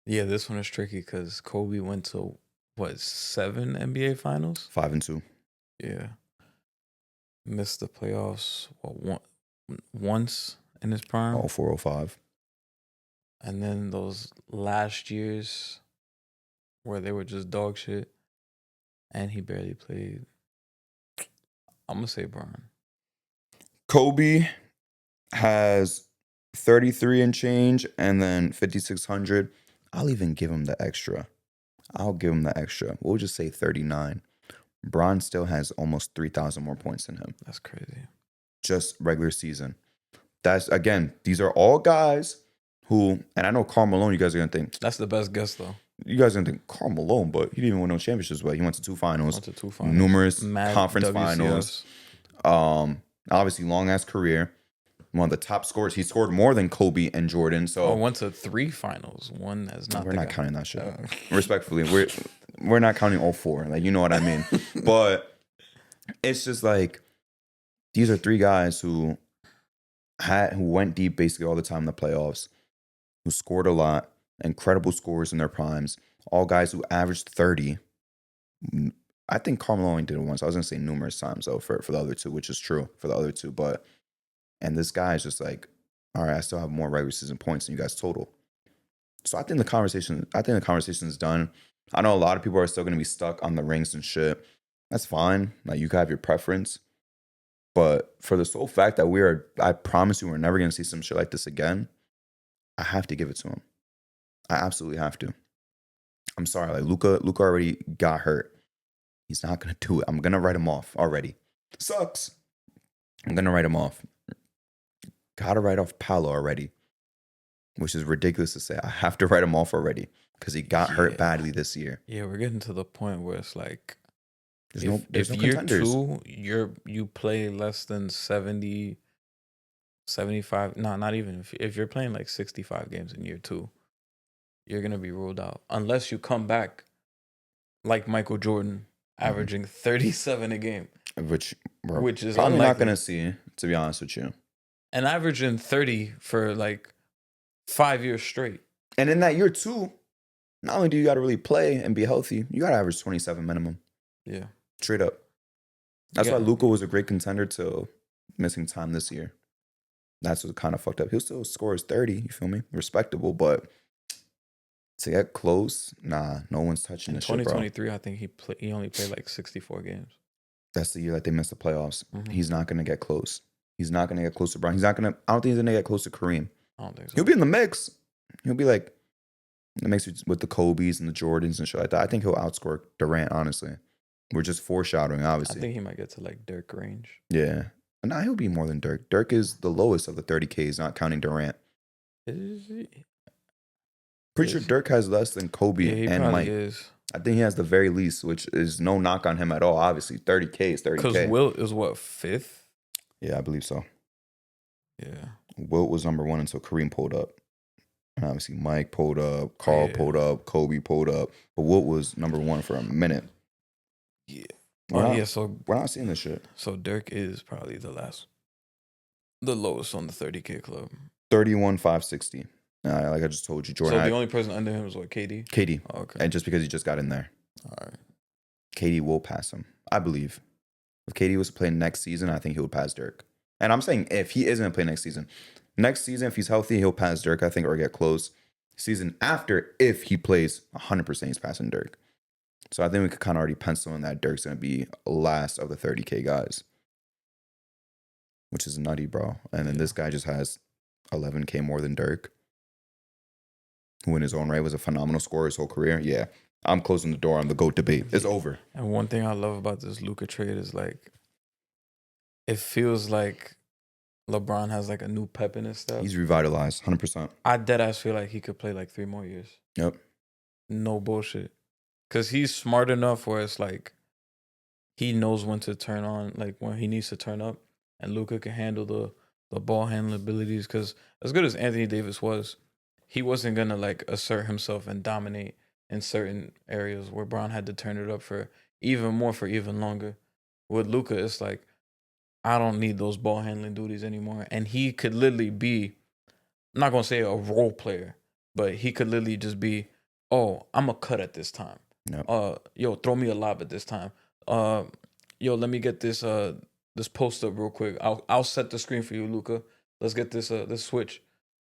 Yeah, this one is tricky because Kobe went to what, 7 NBA finals? 5 and 2. Yeah. Missed the playoffs once in his prime. 04, 05. And then those last years where they were just dog shit and he barely played. I'm gonna say Bron. Kobe has 33 and change and then 5,600. I'll even give him the extra. I'll give him the extra. We'll just say 39. Bron still has almost 3,000 more points than him. That's crazy. Just regular season. That's, again, these are all guys who, and I know Karl Malone, you guys are going to think. That's the best guess, though. You guys are going to think Karl Malone, but he didn't even win no championships. But he went to 2 finals. Numerous Mad conference WCFs. finals. Obviously, long-ass career. One of the top scorers. He scored more than Kobe and Jordan. So went to 3 finals. One has not. We're not counting that shit. Respectfully, we're not counting 04. Like, you know what I mean. But it's just like these are 3 guys who went deep basically all the time in the playoffs, who scored a lot, incredible scores in their primes. All guys who averaged 30. I think Karl Malone did it once. I was gonna say numerous times though for the other 2, which is true for the other 2, but. And this guy is just like, all right, I still have more regular season points than you guys total. So I think the conversation is done. I know a lot of people are still going to be stuck on the rings and shit. That's fine. Like, you can have your preference. But for the sole fact that I promise you, we're never going to see some shit like this again. I have to give it to him. I absolutely have to. I'm sorry. Like, Luka already got hurt. He's not going to do it. I'm going to write him off already. Sucks. I'm going to write him off. Gotta write off Paolo already, which is ridiculous to say. I have to write him off already because he got hurt badly this year. Yeah, we're getting to the point where it's like, there's if no year contenders. 2 you play less than 70, 75. No, not even. If you're playing like 65 games in year 2, you're gonna be ruled out unless you come back like Michael Jordan, averaging 37 a game, which is probably unlikely. not gonna see, to be honest with you. And averaging 30 for like 5 years straight. And in that year 2, not only do you got to really play and be healthy, you got to average 27 minimum. Yeah. Straight up. That's why Luka was a great contender to missing time this year. That's what kind of fucked up. He'll still score his 30, you feel me? Respectable, but to get close, nah, no one's touching this shit, bro. 2023, I think he only played like 64 games. That's the year that they missed the playoffs. Mm-hmm. He's not going to get close. He's not going to get close to Bron. I don't think he's going to get close to Kareem. I don't think so. He'll be in the mix. He'll be like in the mix with the Kobe's and the Jordans and shit like that. I think he'll outscore Durant, honestly. We're just foreshadowing, obviously. I think he might get to like Dirk range. Yeah. But nah, he'll be more than Dirk. Dirk is the lowest of the 30Ks, not counting Durant. Pretty sure Dirk has less than Kobe and Mike. Is. I think he has the very least, which is no knock on him at all. Obviously, 30K is 30K. Because Wilt is what, 5th? Yeah, I believe so. Yeah. Wilt was number 1 until Kareem pulled up. And obviously, Mike pulled up, Carl pulled up, Kobe pulled up. But Wilt was number 1 for a minute. Yeah. So we're not seeing this shit. So Dirk is probably the lowest on the 30K club. 31,560. Like I just told you, Jordan. So the only person under him was what, KD? KD. Oh, okay. And just because he just got in there. All right. KD will pass him, I believe. If KD was playing next season, I think he would pass Dirk. And I'm saying if he isn't going to play next season. Next season, if he's healthy, he'll pass Dirk, I think, or get close. Season after, if he plays, 100% he's passing Dirk. So I think we could kind of already pencil in that Dirk's going to be last of the 30K guys, which is nutty, bro. And then this guy just has 11K more than Dirk, who in his own right was a phenomenal scorer his whole career. Yeah, I'm closing the door on the GOAT debate. It's over. And one thing I love about this Luka trade is like, it feels like LeBron has like a new pep in his step. He's revitalized, 100%. I deadass feel like he could play like 3 more years. Yep. No bullshit. Because he's smart enough where it's like he knows when to turn on, like when he needs to turn up. And Luka can handle the ball handling abilities. Because as good as Anthony Davis was, he wasn't going to like assert himself and dominate in certain areas where Bron had to turn it up for even longer. With Luka, it's like, I don't need those ball handling duties anymore. And he could literally be, I'm not going to say a role player, but he could literally just be, oh, I'm a cut at this time. Yep. Yo, throw me a lob at this time. Yo, let me get this this post up real quick. I'll set the screen for you, Luka. Let's get this switch.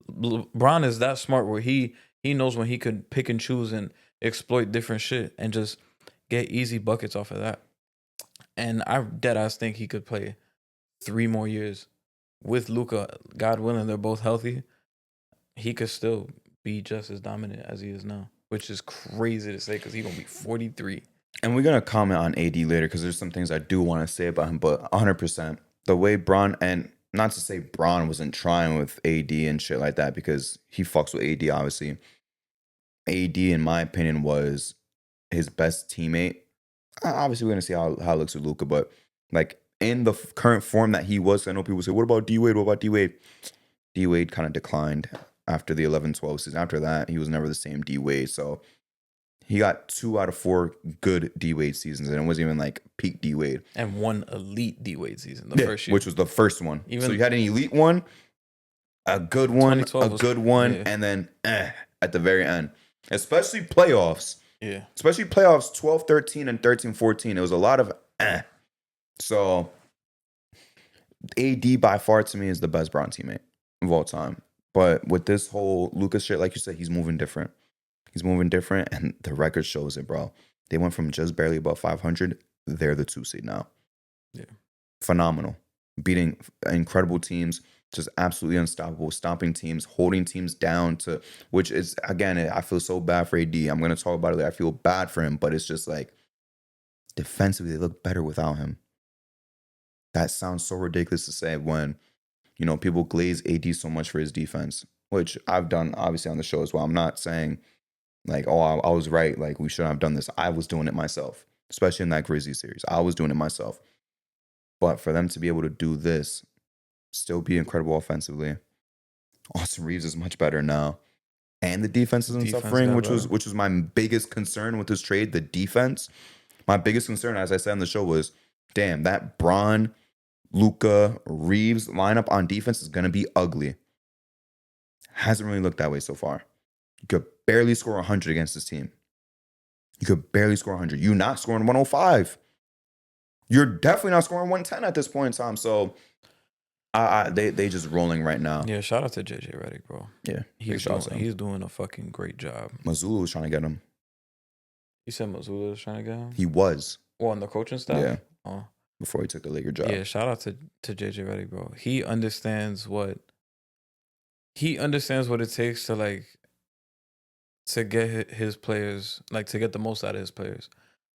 Bron is that smart where he knows when he could pick and choose and exploit different shit and just get easy buckets off of that. And I deadass think he could play 3 more years with Luka. God willing, they're both healthy. He could still be just as dominant as he is now, which is crazy to say because he's going to be 43. And we're going to comment on AD later because there's some things I do want to say about him, but 100%. The way Bron, and not to say Bron wasn't trying with AD and shit like that because he fucks with AD, obviously. AD, in my opinion, was his best teammate. Obviously, we're going to see how it looks with Luka, but like in the current form that he was, I know people say, what about D-Wade? What about D-Wade? D-Wade kind of declined after the 11-12 season. After that, he was never the same D-Wade. So he got 2 out of 4 good D-Wade seasons, and it wasn't even like peak D-Wade. And 1 elite D-Wade season, first year. Which was the first one. Even, so you had an elite one, a good one, yeah. and then at the very end. Especially playoffs. Yeah. Especially playoffs 12-13 and 13-14. It was a lot of So AD by far to me is the best Bron teammate of all time. But with this whole Lucas shit, like you said, he's moving different. He's moving different, and the record shows it, bro. They went from just barely above 500. They're the 2 seed now. Yeah. Phenomenal. Beating incredible teams, just absolutely unstoppable, stomping teams, holding teams down to, which is, again, I feel so bad for AD. I'm going to talk about it later. I feel bad for him, but it's just like, defensively, they look better without him. That sounds so ridiculous to say when, you know, people glaze AD so much for his defense, which I've done, obviously, on the show as well. I'm not saying, like, oh, I was right. Like, we shouldn't have done this. I was doing it myself, especially in that Grizzlies series. I was doing it myself. But for them to be able to do this, still be incredible offensively. Austin Reeves is much better now. And the defense isn't suffering, which was my biggest concern with this trade, the defense. My biggest concern, as I said on the show, was, damn, that Bron, Luka, Reeves lineup on defense is going to be ugly. Hasn't really looked that way so far. You could barely score 100 against this team. You could barely score 100. You're not scoring 105. You're definitely not scoring 110 at this point in time. So they just rolling right now. Yeah, shout out to JJ Redick, bro. Yeah, he's doing a fucking great job. Mazzulla was trying to get him. You said Mazzulla was trying to get him? He was. Well, on the coaching staff? Yeah. Oh. Before he took the Laker job. Yeah, shout out to JJ Redick, bro. He understands what it takes to like to get his players, like to get the most out of his players.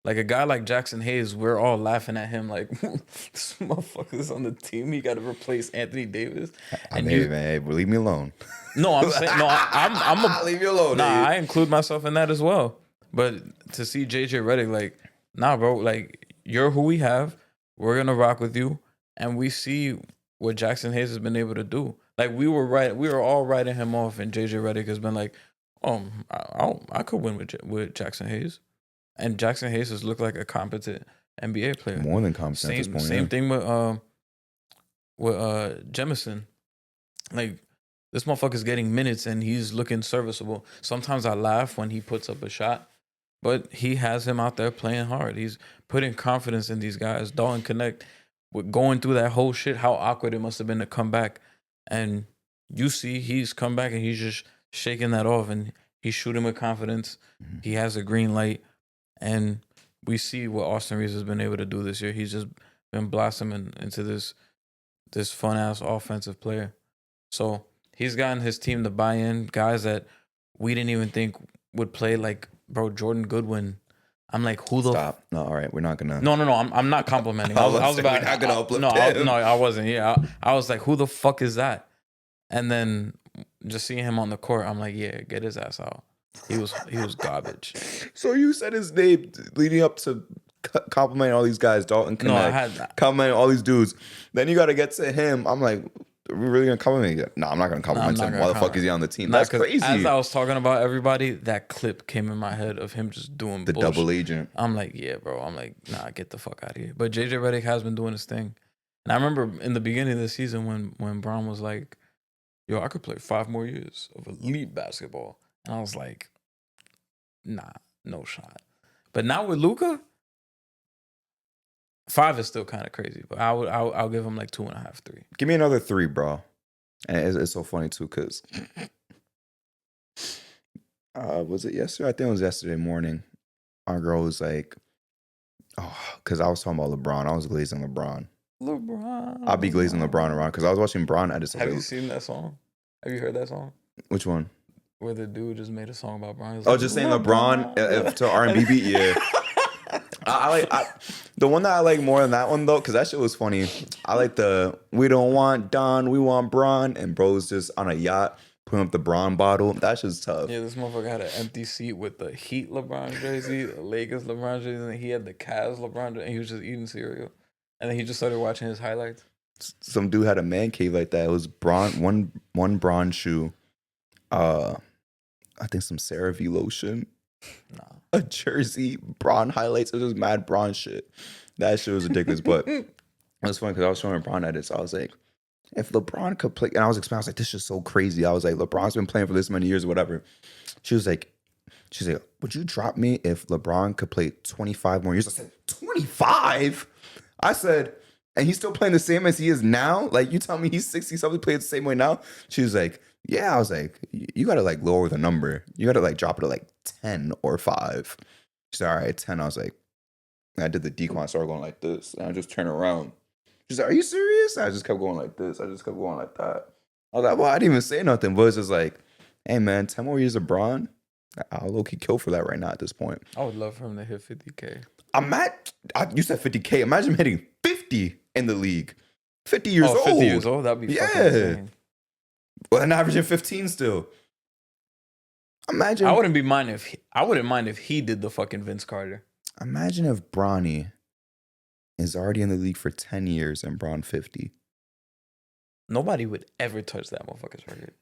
Like a guy like Jackson Hayes, we're all laughing at him like, this motherfucker's on the team. He got to replace Anthony Davis. And man, leave me alone. No, I'm saying, no, I'm leave you alone. Nah, I include myself in that as well. But to see JJ Redick, like, nah, bro, like, you're who we have. We're going to rock with you. And we see what Jackson Hayes has been able to do. Like, we were all writing him off, and JJ Redick has been like, I could win with Jackson Hayes. And Jackson Hayes has looked like a competent NBA player. More than competent at this point. Same thing with Jemison. Like, this motherfucker's getting minutes and he's looking serviceable. Sometimes I laugh when he puts up a shot, but he has him out there playing hard. He's putting confidence in these guys. Dalton Connect, with going through that whole shit, how awkward it must have been to come back. And you see he's come back and he's just shaking that off and he's shooting with confidence. Mm-hmm. He has a green light. And we see what Austin Reeves has been able to do this year. He's just been blossoming into this fun-ass offensive player. So he's gotten his team to buy in, guys that we didn't even think would play, like, bro, Jordan Goodwin. I'm like, who the... Stop. No, all right. We're not going to... No, I'm not complimenting. I was about... We're not going to uplift him. No, I wasn't. Yeah, I was like, who the fuck is that? And then just seeing him on the court, I'm like, yeah, get his ass out. He was garbage. So you said his name leading up to complimenting all these guys, Dalton Connect, No, I had that. complimenting all these dudes. Then you got to get to him. I'm like, are we really going to compliment you? No, I'm not going to compliment him. Why the fuck is he on the team? That's crazy. As I was talking about everybody, that clip came in my head of him just doing the bullshit. double agent. I'm like, yeah, bro. I'm like, nah, get the fuck out of here. But JJ Redick has been doing his thing. And I remember in the beginning of the season when Bron was like, yo, I could play 5 more years of elite basketball. And I was like, nah, no shot. But now with Luka, 5 is still kind of crazy. But I'll give him like 2.5, 3. Give me another 3, bro. And it's so funny too, because was it yesterday? I think it was yesterday morning. Our girl was like, oh, because I was talking about LeBron. I was glazing LeBron. I'll be glazing LeBron around because I was watching Bron edit. Have you seen that song? Have you heard that song? Which one? Where the dude just made a song about Bron. Oh, like, just saying LeBron to R&B beat. Yeah. I the one that I like more than that one though, because that shit was funny. I like the "We don't want Don, we want Bron," and bro's just on a yacht putting up the Bron bottle. That shit's tough. Yeah, this motherfucker had an empty seat with the Heat LeBron jersey, the Lakers LeBron jersey, and he had the Cavs LeBron jersey, and he was just eating cereal. And then he just started watching his highlights. Some dude had a man cave like that. It was one Bron shoe, I think some CeraVe lotion, a jersey, Bron highlights. It was just mad Bron shit. That shit was ridiculous. But it was funny because I was showing Bron edits. So I was like, if LeBron could play, and I was explaining, I was like, this is so crazy. I was like, LeBron's been playing for this many years or whatever. She's like, would you drop me if LeBron could play 25 more years? I said, 25? I said, and he's still playing the same as he is now? Like, you tell me he's 60-something, playing the same way now? She was like, yeah. I was like, you got to, like, lower the number. You got to, like, drop it to, like, 10 or 5. She said, all right, 10. I was like, and I did the decon. I started going like this. And I just turned around. She's like, are you serious? And I just kept going like this. I just kept going like that. I was like, well, I didn't even say nothing. But it's just like, hey, man, 10 more years of Bron? I'll low-key kill for that right now at this point. I would love for him to hit 50K. You said 50K. Imagine him hitting 50 in the league. 50 years old. 50 years old? That'd be fucking insane. Well, an averaging 15 still. Imagine. I wouldn't mind if he did the fucking Vince Carter. Imagine if Bronny is already in the league for 10 years and Bron 50. Nobody would ever touch that motherfucker's record.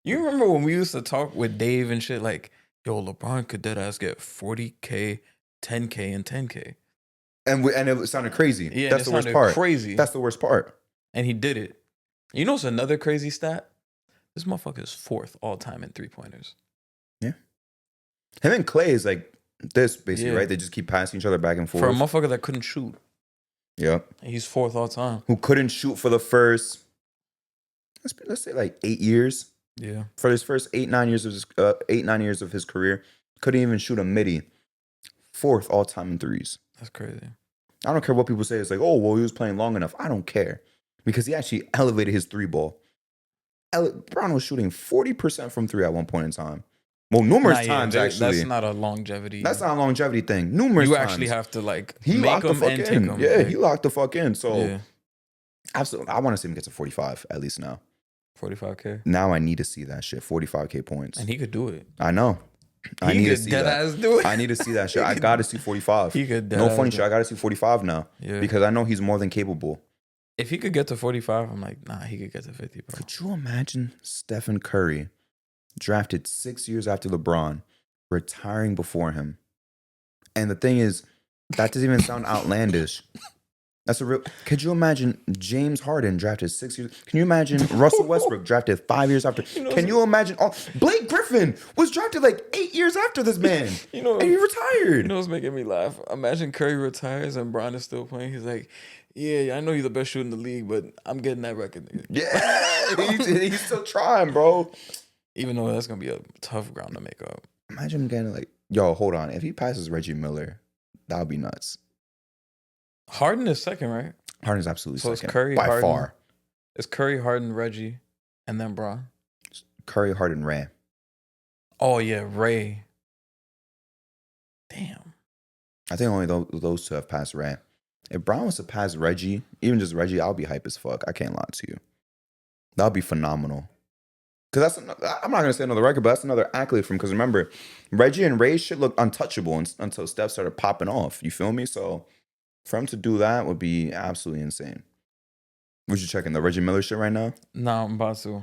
You remember when we used to talk with Dave and shit like, yo, LeBron could deadass get 40K, 10K, and 10K. And it sounded crazy. Yeah, that's the worst part. Crazy. That's the worst part. And he did it. You know what's another crazy stat? This motherfucker is 4th all time in 3-pointers. Yeah. Him and Clay is like this, basically, right? They just keep passing each other back and forth. For a motherfucker that couldn't shoot. Yeah. He's 4th all time. Who couldn't shoot for the first, let's say like 8 years. Yeah. For his first 8-9 years of his career, couldn't even shoot a midi. 4th all time in threes. That's crazy. I don't care what people say. It's like, oh, well, he was playing long enough. I don't care. Because he actually elevated his 3-ball. Bron was shooting 40% from 3 at one point in time. Well, numerous times, actually. That's not a longevity. That's not a longevity thing. Numerous times. You actually have to, like, he make them and take them. Yeah, he locked the fuck in. So, absolutely, I want to see him get to 45 at least now. 45K? Now I need to see that shit. 45K points. And he could do it. I know. I need to see that. Do it. I need to see that shit. I got to see 45. He could no funny shit. I got to see 45 now. Yeah. Because I know he's more than capable. If he could get to 45, I'm like, nah, he could get to 50, bro. Could you imagine Stephen Curry, drafted 6 years after LeBron, retiring before him? And the thing is, that doesn't even sound outlandish. That's a real. Could you imagine James Harden drafted 6 years? Can you imagine Russell Westbrook drafted 5 years after? Can you imagine? Oh, Blake Griffin was drafted like 8 years after this man, You know, and he retired. You know what's making me laugh? Imagine Curry retires and Bron is still playing. He's like, yeah, I know you're the best shooter in the league, but I'm getting that record, nigga. Yeah, he's still trying, bro. Even though that's gonna be a tough ground to make up. Imagine him getting like, yo, hold on. If he passes Reggie Miller, that would be nuts. Harden is second, right? Harden's absolutely So second. it's Curry, by Harden. far. It's Curry, Harden, Reggie, and then Bron. Curry, Harden, Ray. Oh yeah, Ray. Damn. I think only those two have passed Ray. If Bron was to pass Reggie, even just Reggie, I'll be hype as fuck. I can't lie to you. That would be phenomenal. Because I'm not going to say another record, but that's another accolade from him. Because remember, Reggie and Ray shit looked untouchable until Steph started popping off. You feel me? So for him to do that would be absolutely insane. What you checking, the Reggie Miller shit right now? No, I'm about to.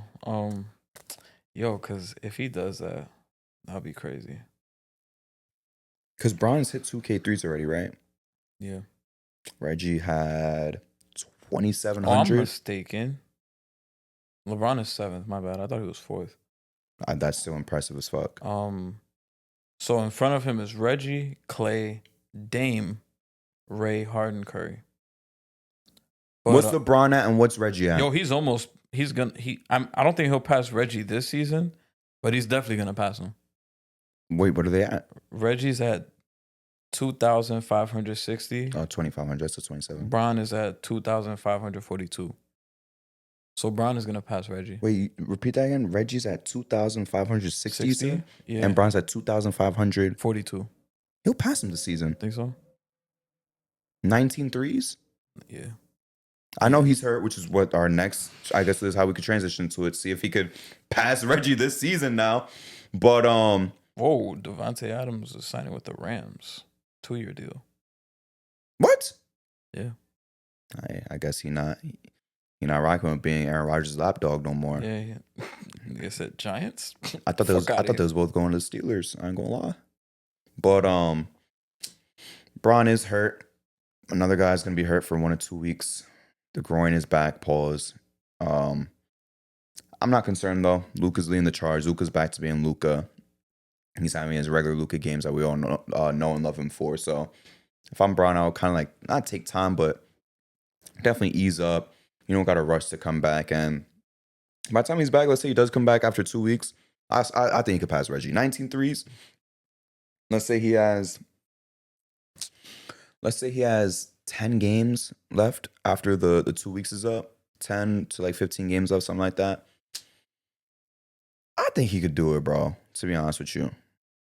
Because if he does that, that'll be crazy. Because Bron's hit 2K threes already, right? Yeah. Reggie had 2,700. Oh, I'm mistaken. LeBron is 7th. My bad. I thought he was 4th. That's still impressive as fuck. So in front of him is Reggie, Clay, Dame, Ray, Harden, Curry. But, what's LeBron at and what's Reggie at? Yo, I don't think he'll pass Reggie this season, but he's definitely gonna pass him. Wait, what are they at? Reggie's at 2,560. Oh, 2,500. That's a 27. Bron is at 2,542. So Bron is gonna pass Reggie. Wait, repeat that again. Reggie's at 2,560, you said? Yeah. And Bron's at 2,542. 42. He'll pass him this season. Think so? 19 threes? Yeah. I know he's hurt, which is what our next, I guess this is how we could transition to it. See if he could pass Reggie this season now. But, whoa, Devontae Adams is signing with the Rams. 2-year deal. What? Yeah. I guess he's not rocking with being Aaron Rodgers' lapdog no more. Yeah. Like I said, Giants. I thought they was both going to the Steelers. I ain't gonna lie. But Bron is hurt. Another guy's gonna be hurt for 1 or 2 weeks. The groin is back. Pause. I'm not concerned though. Luka's leading the charge. Luka's back to being Luka. He's having his regular Luka games that we all know and love him for. So if I'm Bron, I'll kind of like not take time, but definitely ease up. You don't got to rush to come back. And by the time he's back, let's say he does come back after 2 weeks, I think he could pass Reggie. 19 threes. Let's say he has 10 games left after the 2 weeks is up. 10 to like 15 games left, something like that. I think he could do it, bro, to be honest with you.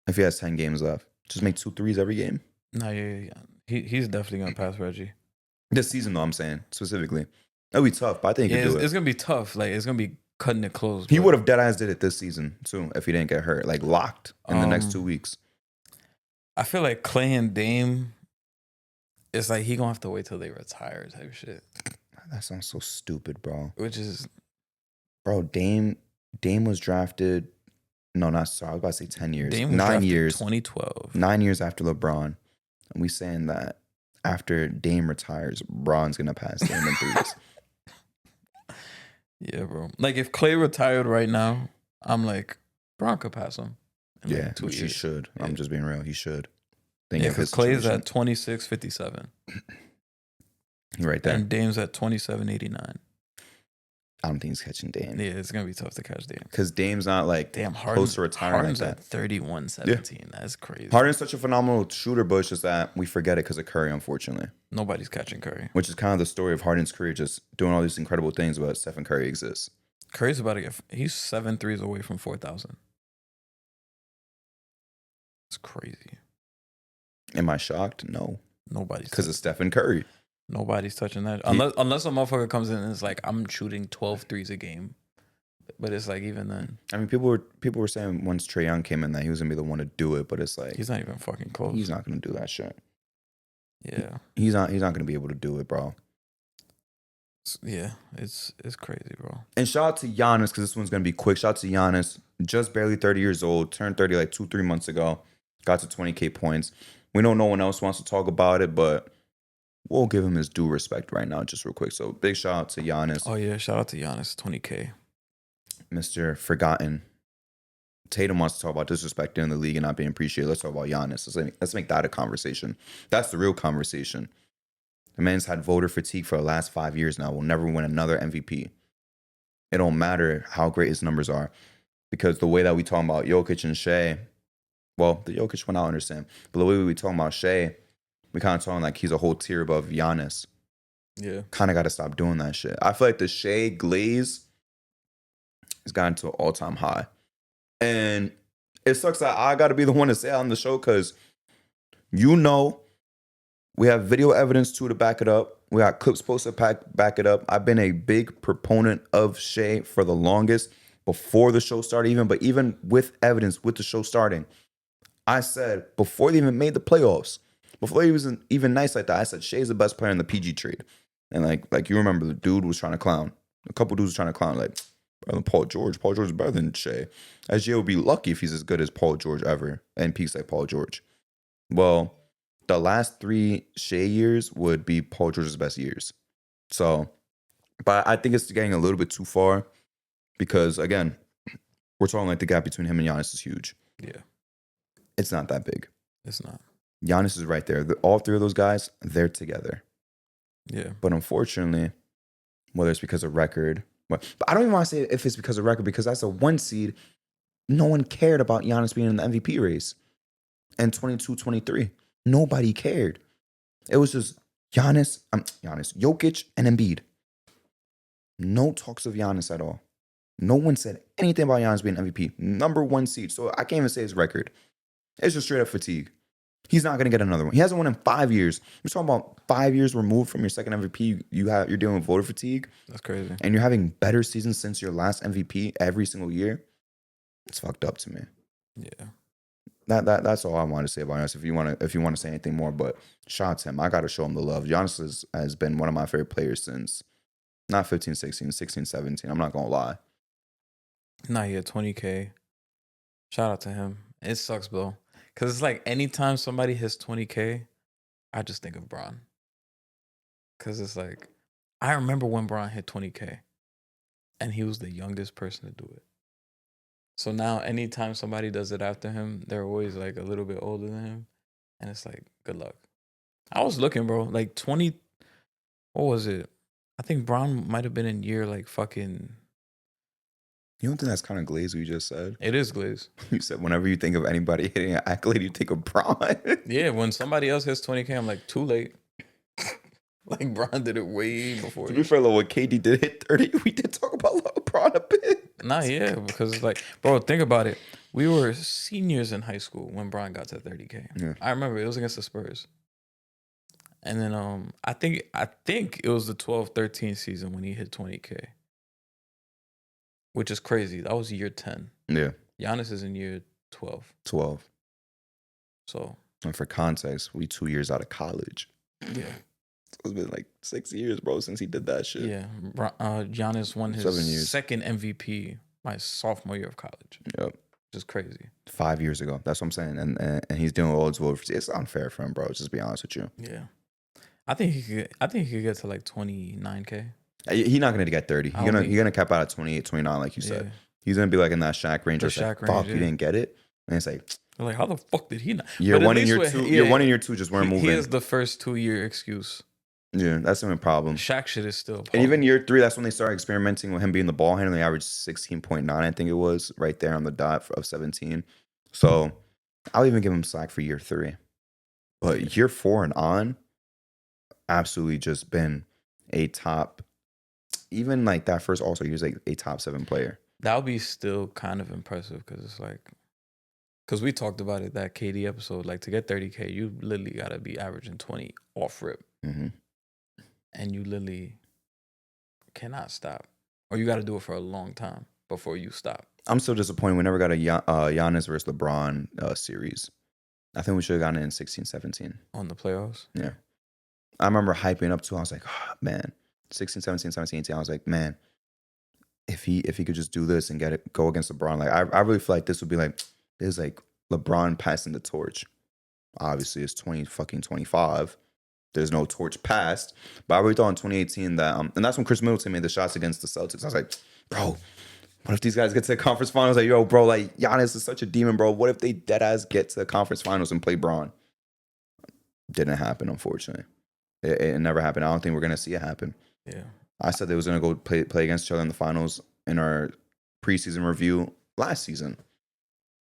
If he has 10 games left. Just make 2 threes every game. No, yeah. He's definitely going to pass Reggie. This season, though, I'm saying, specifically. That'll be tough, but I think he could do it. It's going to be tough. Like, it's going to be cutting it close. He would have dead-ass did it this season, too, if he didn't get hurt. Like, locked in the next 2 weeks. I feel like Clay and Dame, it's like he going to have to wait till they retire type shit. That sounds so stupid, bro. Which is... Bro, Dame was drafted... No, not sorry. I was about to say 10 years. Dame was 9 years. 2012. 9 years after LeBron. And we saying that after Dame retires, Bron's going to pass Dame in threes. Yeah, bro. Like, if Clay retired right now, I'm like, Bron could pass him. Yeah, which he should. Yeah. I'm just being real. He should. Yeah, because Clay's at 26.57. Right there. And Dame's at 27.89. I don't think he's catching Dame. Yeah, it's going to be tough to catch Dame. Because Dame's not like close to retiring. Harden's like at 31.17. Yeah. That's crazy. Harden's such a phenomenal shooter, but it's just that we forget it because of Curry, unfortunately. Nobody's catching Curry. Which is kind of the story of Harden's career, just doing all these incredible things, but Stephen Curry exists. Curry's about to get... He's 7 threes away from 4,000. It's crazy. Am I shocked? No. Nobody's... Because of Stephen Curry. Nobody's touching that. Unless a motherfucker comes in and is like, I'm shooting 12 threes a game. But it's like, even then. I mean, people were saying once Trae Young came in that he was going to be the one to do it, but it's like... He's not even fucking close. He's not going to do that shit. Yeah. He's not going to be able to do it, bro. Yeah, it's crazy, bro. And shout out to Giannis, because this one's going to be quick. Shout out to Giannis, just barely 30 years old, turned 30 like 2-3 months ago, got to 20K points. We know no one else wants to talk about it, but we'll give him his due respect right now, just real quick. So big shout out to Giannis, Oh yeah, shout out to Giannis, 20K. Mr. Forgotten. Tatum wants to talk about disrespecting in the league and not being appreciated. Let's talk about Giannis. Let's make that a conversation. That's the real conversation. The man's had voter fatigue for the last 5 years now. Will never win another MVP. It don't matter how great his numbers are, because the way that we talk about Jokic and Shea, well, the Jokic one I understand, but the way we talk about Shea, we kind of talking like he's a whole tier above Giannis. Yeah. Kind of got to stop doing that shit. I feel like the Shea glaze has gotten to an all-time high. And it sucks that I got to be the one to say it on the show, because we have video evidence too to back it up. We got clips posted back it up. I've been a big proponent of Shea for the longest, before the show started but even with evidence, with the show starting. I said, before they even made the playoffs, before he was even nice like that, I said Shea's the best player in the PG trade. And like you remember, the dude was trying to clown. A couple dudes were trying to clown, like, better than Paul George. Paul George is better than Shea. SGA would be lucky if he's as good as Paul George ever, and peaks like Paul George. Well, the last 3 Shea years would be Paul George's best years. So, but I think it's getting a little bit too far, because, again, we're talking like the gap between him and Giannis is huge. Yeah. It's not that big. It's not. Giannis is right there. All 3 of those guys, they're together. Yeah. But unfortunately, whether it's because of record, but I don't even want to say if it's because of record, because that's a 1 seed. No one cared about Giannis being in the MVP race. And 22-23, nobody cared. It was just Giannis, Jokic, and Embiid. No talks of Giannis at all. No one said anything about Giannis being MVP. Number 1 seed. So I can't even say his record. It's just straight up fatigue. He's not going to get another one. He hasn't won in 5 years. We're talking about 5 years removed from your second MVP. You're dealing with voter fatigue. That's crazy. And you're having better seasons since your last MVP every single year. It's fucked up to me. Yeah. That's all I want to say about Giannis. If you want to say anything more, but shout out to him. I got to show him the love. Giannis has been one of my favorite players since not 15, 16, 16, 17. I'm not going to lie. Nah, yeah, 20K. Shout out to him. It sucks, though. Because it's like anytime somebody hits 20K, I just think of Bron. Because it's like, I remember when Bron hit 20K, and he was the youngest person to do it. So now anytime somebody does it after him, they're always like a little bit older than him. And it's like, good luck. I was looking, bro. Like 20, what was it? I think Bron might have been in year like fucking. You don't think that's kind of glaze what you just said? It is glaze. You said whenever you think of anybody hitting an accolade, you think of Bron. Yeah, when somebody else hits 20K, I'm like, too late. Like Bron did it way before. To be fair, what KD did hit 30, we did talk about LeBron a bit. Nah, yeah, because it's like, bro, think about it. We were seniors in high school when Bron got to 30K. Yeah. I remember it was against the Spurs. And then I think it was the 12-13 season when he hit 20K. Which is crazy. That was year 10. Yeah. Giannis is in year 12. 12. So. And for context, we 2 years out of college. Yeah. It's been like 6 years, bro, since he did that shit. Yeah. Giannis won his second MVP my sophomore year of college. Yep. Which is crazy. 5 years ago. That's what I'm saying. And he's doing all his votes. It's unfair for him, bro. Just be honest with you. Yeah. I think he could get to like 29K. He's not going to get 30. He's gonna cap out at 28, 29, like you said. Yeah. He's going to be like in that Shaq range. Or like, fuck, you didn't get it. And it's like, how the fuck did he not? Year 1 and year 2. Year 1 and year 2 just weren't moving. He has the first 2 year excuse. Yeah, that's the problem. Shaq shit is still. And even year 3, that's when they started experimenting with him being the ball handler. They averaged 16.9, I think it was, right there on the dot of 17. So I'll even give him slack for year 3. But year 4 and on, absolutely just been a top. Even like that first All-Star, he was like a top 7 player. That would be still kind of impressive, because it's like, because we talked about it that KD episode. Like, to get 30K, you literally got to be averaging 20 off rip. Mm-hmm. And you literally cannot stop. Or you got to do it for a long time before you stop. I'm still disappointed we never got a Giannis versus LeBron series. I think we should have gotten it in 16, 17. On the playoffs? Yeah. I remember hyping up too. I was like, oh, man, 16, 17, 17, 18. I was like, man, if he could just do this and go against LeBron, like I really feel like this would be like, this is like LeBron passing the torch. Obviously, it's 20 fucking 25. There's no torch passed. But I really thought in 2018 that, and that's when Chris Middleton made the shots against the Celtics. I was like, bro, what if these guys get to the conference finals? Like, yo, bro, like Giannis is such a demon, bro. What if they dead ass get to the conference finals and play Bron? Didn't happen, unfortunately. It never happened. I don't think we're gonna see it happen. Yeah. I said they was gonna go play against each other in the finals in our preseason review last season.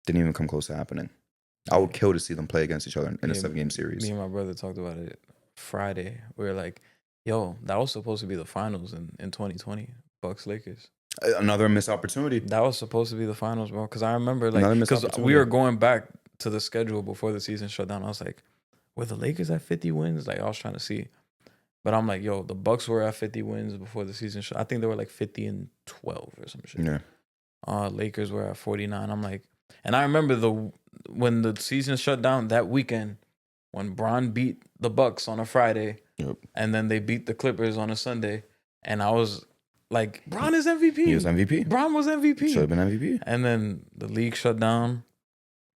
Didn't even come close to happening. I would kill to see them play against each other in a 7-game series. Me and my brother talked about it Friday. We were like, yo, that was supposed to be the finals in 2020. Bucks Lakers. Another missed opportunity. That was supposed to be the finals, bro. Because I remember, Another like, missed because opportunity. we were going back to the schedule before the season shut down. I was like, were the Lakers at 50 wins? Like, I was trying to see. But I'm like, yo, the Bucks were at 50 wins before the season shut. I think they were like 50-12 or some shit. Yeah. Lakers were at 49. I'm like, and I remember when the season shut down that weekend, when Bron beat the Bucks on a Friday, and then they beat the Clippers on a Sunday, and I was like, Bron is MVP. He was MVP. Bron was MVP. Should have been MVP. And then the league shut down,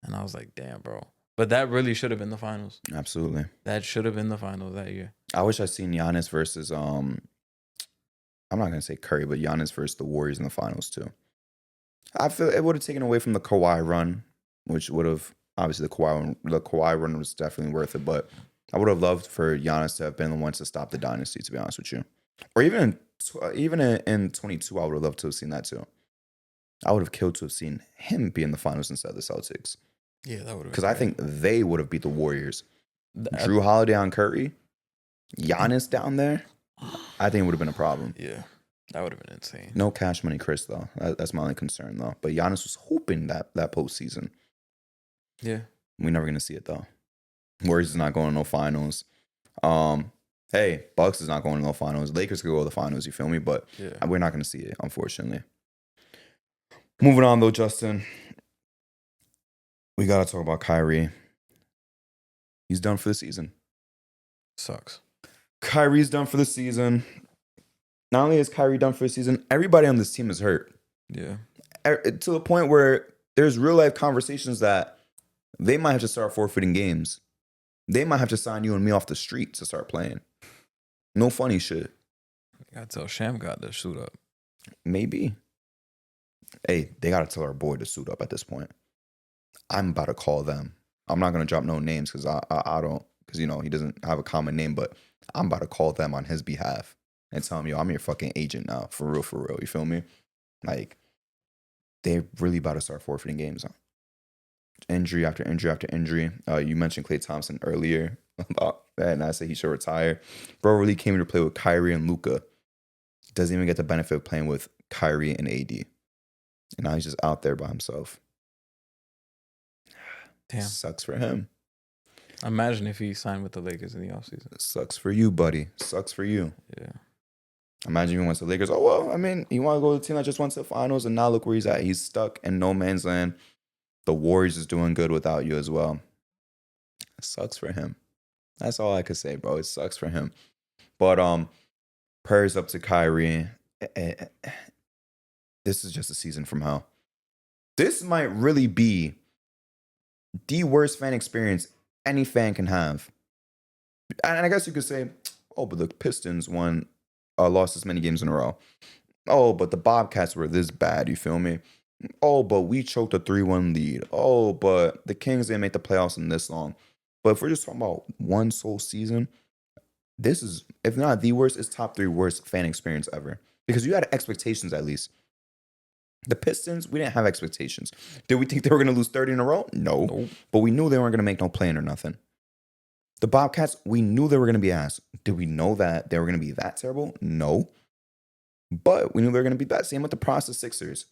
and I was like, damn, bro. But that really should have been the finals. Absolutely. That should have been the finals that year. I wish I seen Giannis versus I'm not gonna say Curry, but Giannis versus the Warriors in the finals too. I feel it would have taken away from the Kawhi run, which would have obviously the Kawhi run was definitely worth it, but I would have loved for Giannis to have been the one to stop the dynasty, to be honest with you. Or even in 22, I would have loved to have seen that too. I would have killed to have seen him be in the finals instead of the Celtics. Yeah, that would have. Because I think they would have beat the Warriors. Drew Holiday on Curry, Giannis down there, I think it would have been a problem. Yeah, that would have been insane. No Cash Money Chris, though. That's my only concern, though. But Giannis was hoping that postseason. Yeah. We're never going to see it, though. Warriors is not going to no finals. Hey, Bucks is not going to no finals. Lakers could go to the finals, you feel me? But we're not going to see it, unfortunately. Moving on, though, Justin. We got to talk about Kyrie. He's done for the season. Sucks. Kyrie's done for the season. Not only is Kyrie done for the season, everybody on this team is hurt. Yeah. To the point where there's real life conversations that they might have to start forfeiting games. They might have to sign you and me off the street to start playing. No funny shit. I gotta tell Sham got to suit up. Maybe. Hey, they gotta tell our boy to suit up at this point. I'm about to call them. I'm not gonna drop no names because I don't, because you know he doesn't have a common name, but I'm about to call them on his behalf and tell him, yo, I'm your fucking agent now. For real. You feel me? Like, they're really about to start forfeiting games. Injury after injury after injury. You mentioned Klay Thompson earlier about that, and I said he should retire. Bro really came to play with Kyrie and Luka. Doesn't even get the benefit of playing with Kyrie and AD. And now he's just out there by himself. Damn. Sucks for him. Imagine if he signed with the Lakers in the offseason. Sucks for you, buddy. Sucks for you. Yeah. Imagine if he went to the Lakers. Oh, well, I mean, you want to go to the team that just went to the finals, and now look where he's at. He's stuck in no man's land. The Warriors is doing good without you as well. It sucks for him. That's all I could say, bro. It sucks for him. But prayers up to Kyrie. This is just a season from hell. This might really be the worst fan experience any fan can have. And I guess you could say, oh, but the Pistons lost this many games in a row. Oh, but the Bobcats were this bad, you feel me? Oh, but we choked a 3-1 lead. Oh, but the Kings didn't make the playoffs in this long. But if we're just talking about one sole season, this is, if not the worst, it's top 3 worst fan experience ever. Because you had expectations at least. The Pistons, we didn't have expectations. Did we think they were going to lose 30 in a row? No. Nope. But we knew they weren't going to make no play-in or nothing. The Bobcats, we knew they were going to be ass. Did we know that they were going to be that terrible? No. But we knew they were going to be bad. Same with the process Sixers.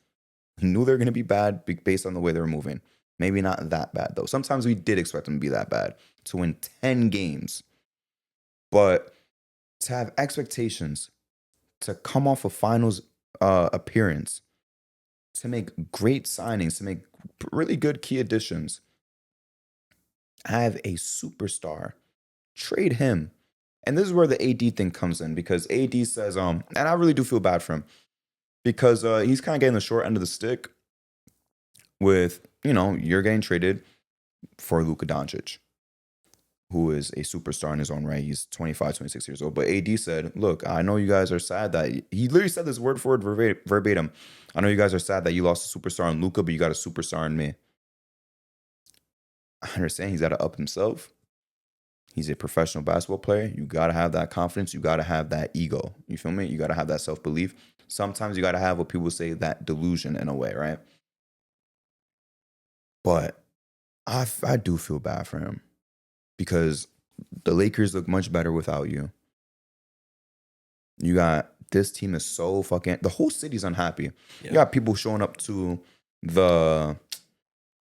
We knew they were going to be bad based on the way they were moving. Maybe not that bad, though. Sometimes we did expect them to be that bad, to win 10 games. But to have expectations, to come off a finals appearance, to make great signings, to make really good key additions, have a superstar, trade him. And this is where the AD thing comes in, because AD says, and I really do feel bad for him, because he's kind of getting the short end of the stick with, you're getting traded for Luka Doncic. who is a superstar in his own right. He's 25, 26 years old. But AD said, look, I know you guys are sad that he literally said this word for word verbatim. I know you guys are sad that you lost a superstar in Luka, but you got a superstar in me. I understand he's got to up himself. He's a professional basketball player. You got to have that confidence. You got to have that ego. You feel me? You got to have that self-belief. Sometimes you got to have what people say, that delusion in a way, right? But I do feel bad for him because the Lakers look much better without you. You got, this team is so fucking, the whole city's unhappy. Yeah. You got people showing up to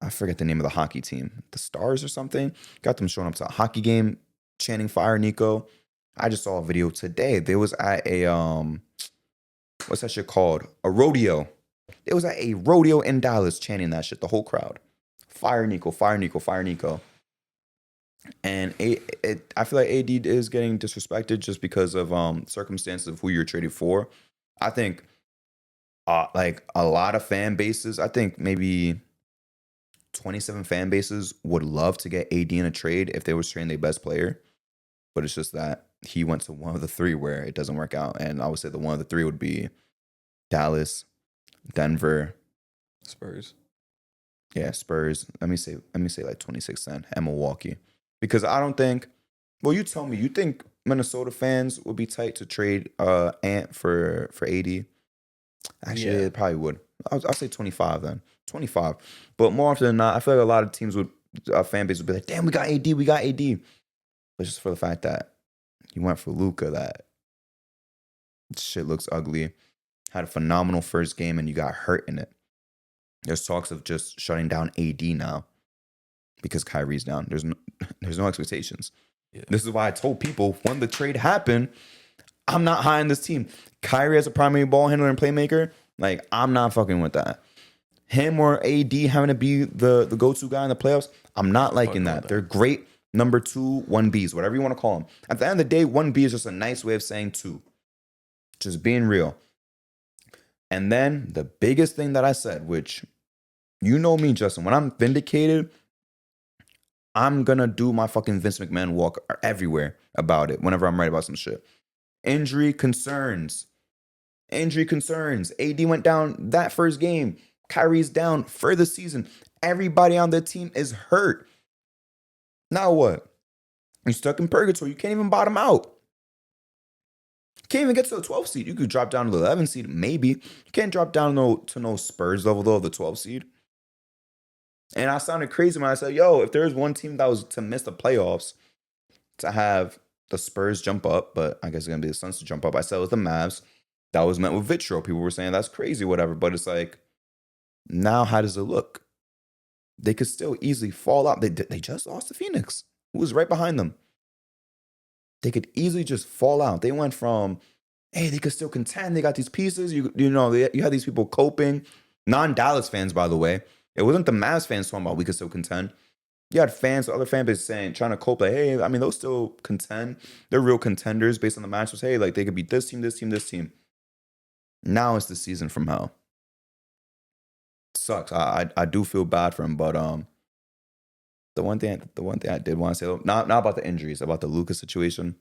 I forget the name of the hockey team, the Stars or something. Got them showing up to a hockey game, chanting "Fire Nico." I just saw a video today. They was at a what's that shit called? A rodeo. It was at a rodeo in Dallas, chanting that shit. The whole crowd, "Fire Nico, Fire Nico, Fire Nico." And I feel like AD is getting disrespected just because of circumstances of who you're traded for. I think like a lot of fan bases. I think maybe 27 fan bases would love to get AD in a trade if they was trading their best player. But it's just that he went to one of the three where it doesn't work out. And I would say the one of the three would be Dallas, Denver, Spurs. Yeah, Spurs. Let me say like 26 then, and Milwaukee. Because I don't think, well, you tell me, you think Minnesota fans would be tight to trade Ant for AD? Actually, it probably would. I'll say 25 then. 25. But more often than not, I feel like a lot of teams would, fan base would be like, damn, we got AD. But just for the fact that you went for Luka, that shit looks ugly. Had a phenomenal first game and you got hurt in it. There's talks of just shutting down AD now because Kyrie's down. There's no expectations. Yeah. This is why I told people when the trade happened, I'm not high on this team. Kyrie as a primary ball handler and playmaker, like, I'm not fucking with that. Him or AD having to be the go-to guy in the playoffs, I'm not liking that. They're great number 2, 1Bs, whatever you want to call them. At the end of the day, 1B is just a nice way of saying 2. Just being real. And then the biggest thing that I said, which you know me, Justin, when I'm vindicated, I'm going to do my fucking Vince McMahon walk everywhere about it whenever I'm right about some shit. Injury concerns. AD went down that first game. Kyrie's down for the season. Everybody on the team is hurt. Now what? You're stuck in purgatory. You can't even bottom out. You can't even get to the 12th seed. You could drop down to the 11th seed, maybe. You can't drop down to no Spurs level, though, of the 12th seed. And I sounded crazy when I said, yo, if there's one team that was to miss the playoffs, to have the Spurs jump up, but I guess it's going to be the Suns to jump up. I said it was the Mavs. That was met with vitriol. People were saying that's crazy, whatever. But it's like, now how does it look? They could still easily fall out. They just lost to Phoenix, who was right behind them. They could easily just fall out. They went from, hey, they could still contend. They got these pieces. You had these people coping. Non-Dallas fans, by the way. It wasn't the Mavs fans talking about we could still contend. You had fans, other fan bases trying to cope, like, hey, I mean, they'll still contend. They're real contenders based on the matchups. Hey, like, they could beat this team, this team, this team. Now it's the season from hell. Sucks. I do feel bad for him, but the one thing I did want to say, not about the injuries, about the Luka situation.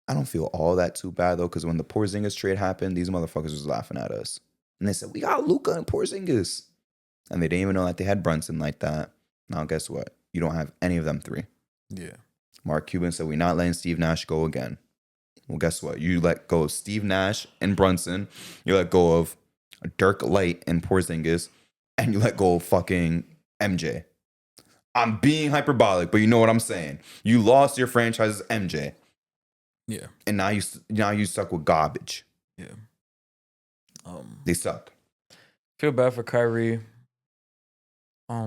I don't feel all that too bad though, because when the Porzingis trade happened, these motherfuckers was laughing at us, and they said we got Luka and Porzingis, and they didn't even know that they had Brunson like that. Now guess what? You don't have any of them three. Yeah. Mark Cuban said we're not letting Steve Nash go again. Well, guess what? You let go of Steve Nash and Brunson. You let go of Dirk Light and Porzingis, and you let go of fucking MJ. I'm being hyperbolic, but you know what I'm saying. You lost your franchise's MJ. Yeah. And now you stuck with garbage. Yeah. They suck. Feel bad for Kyrie. I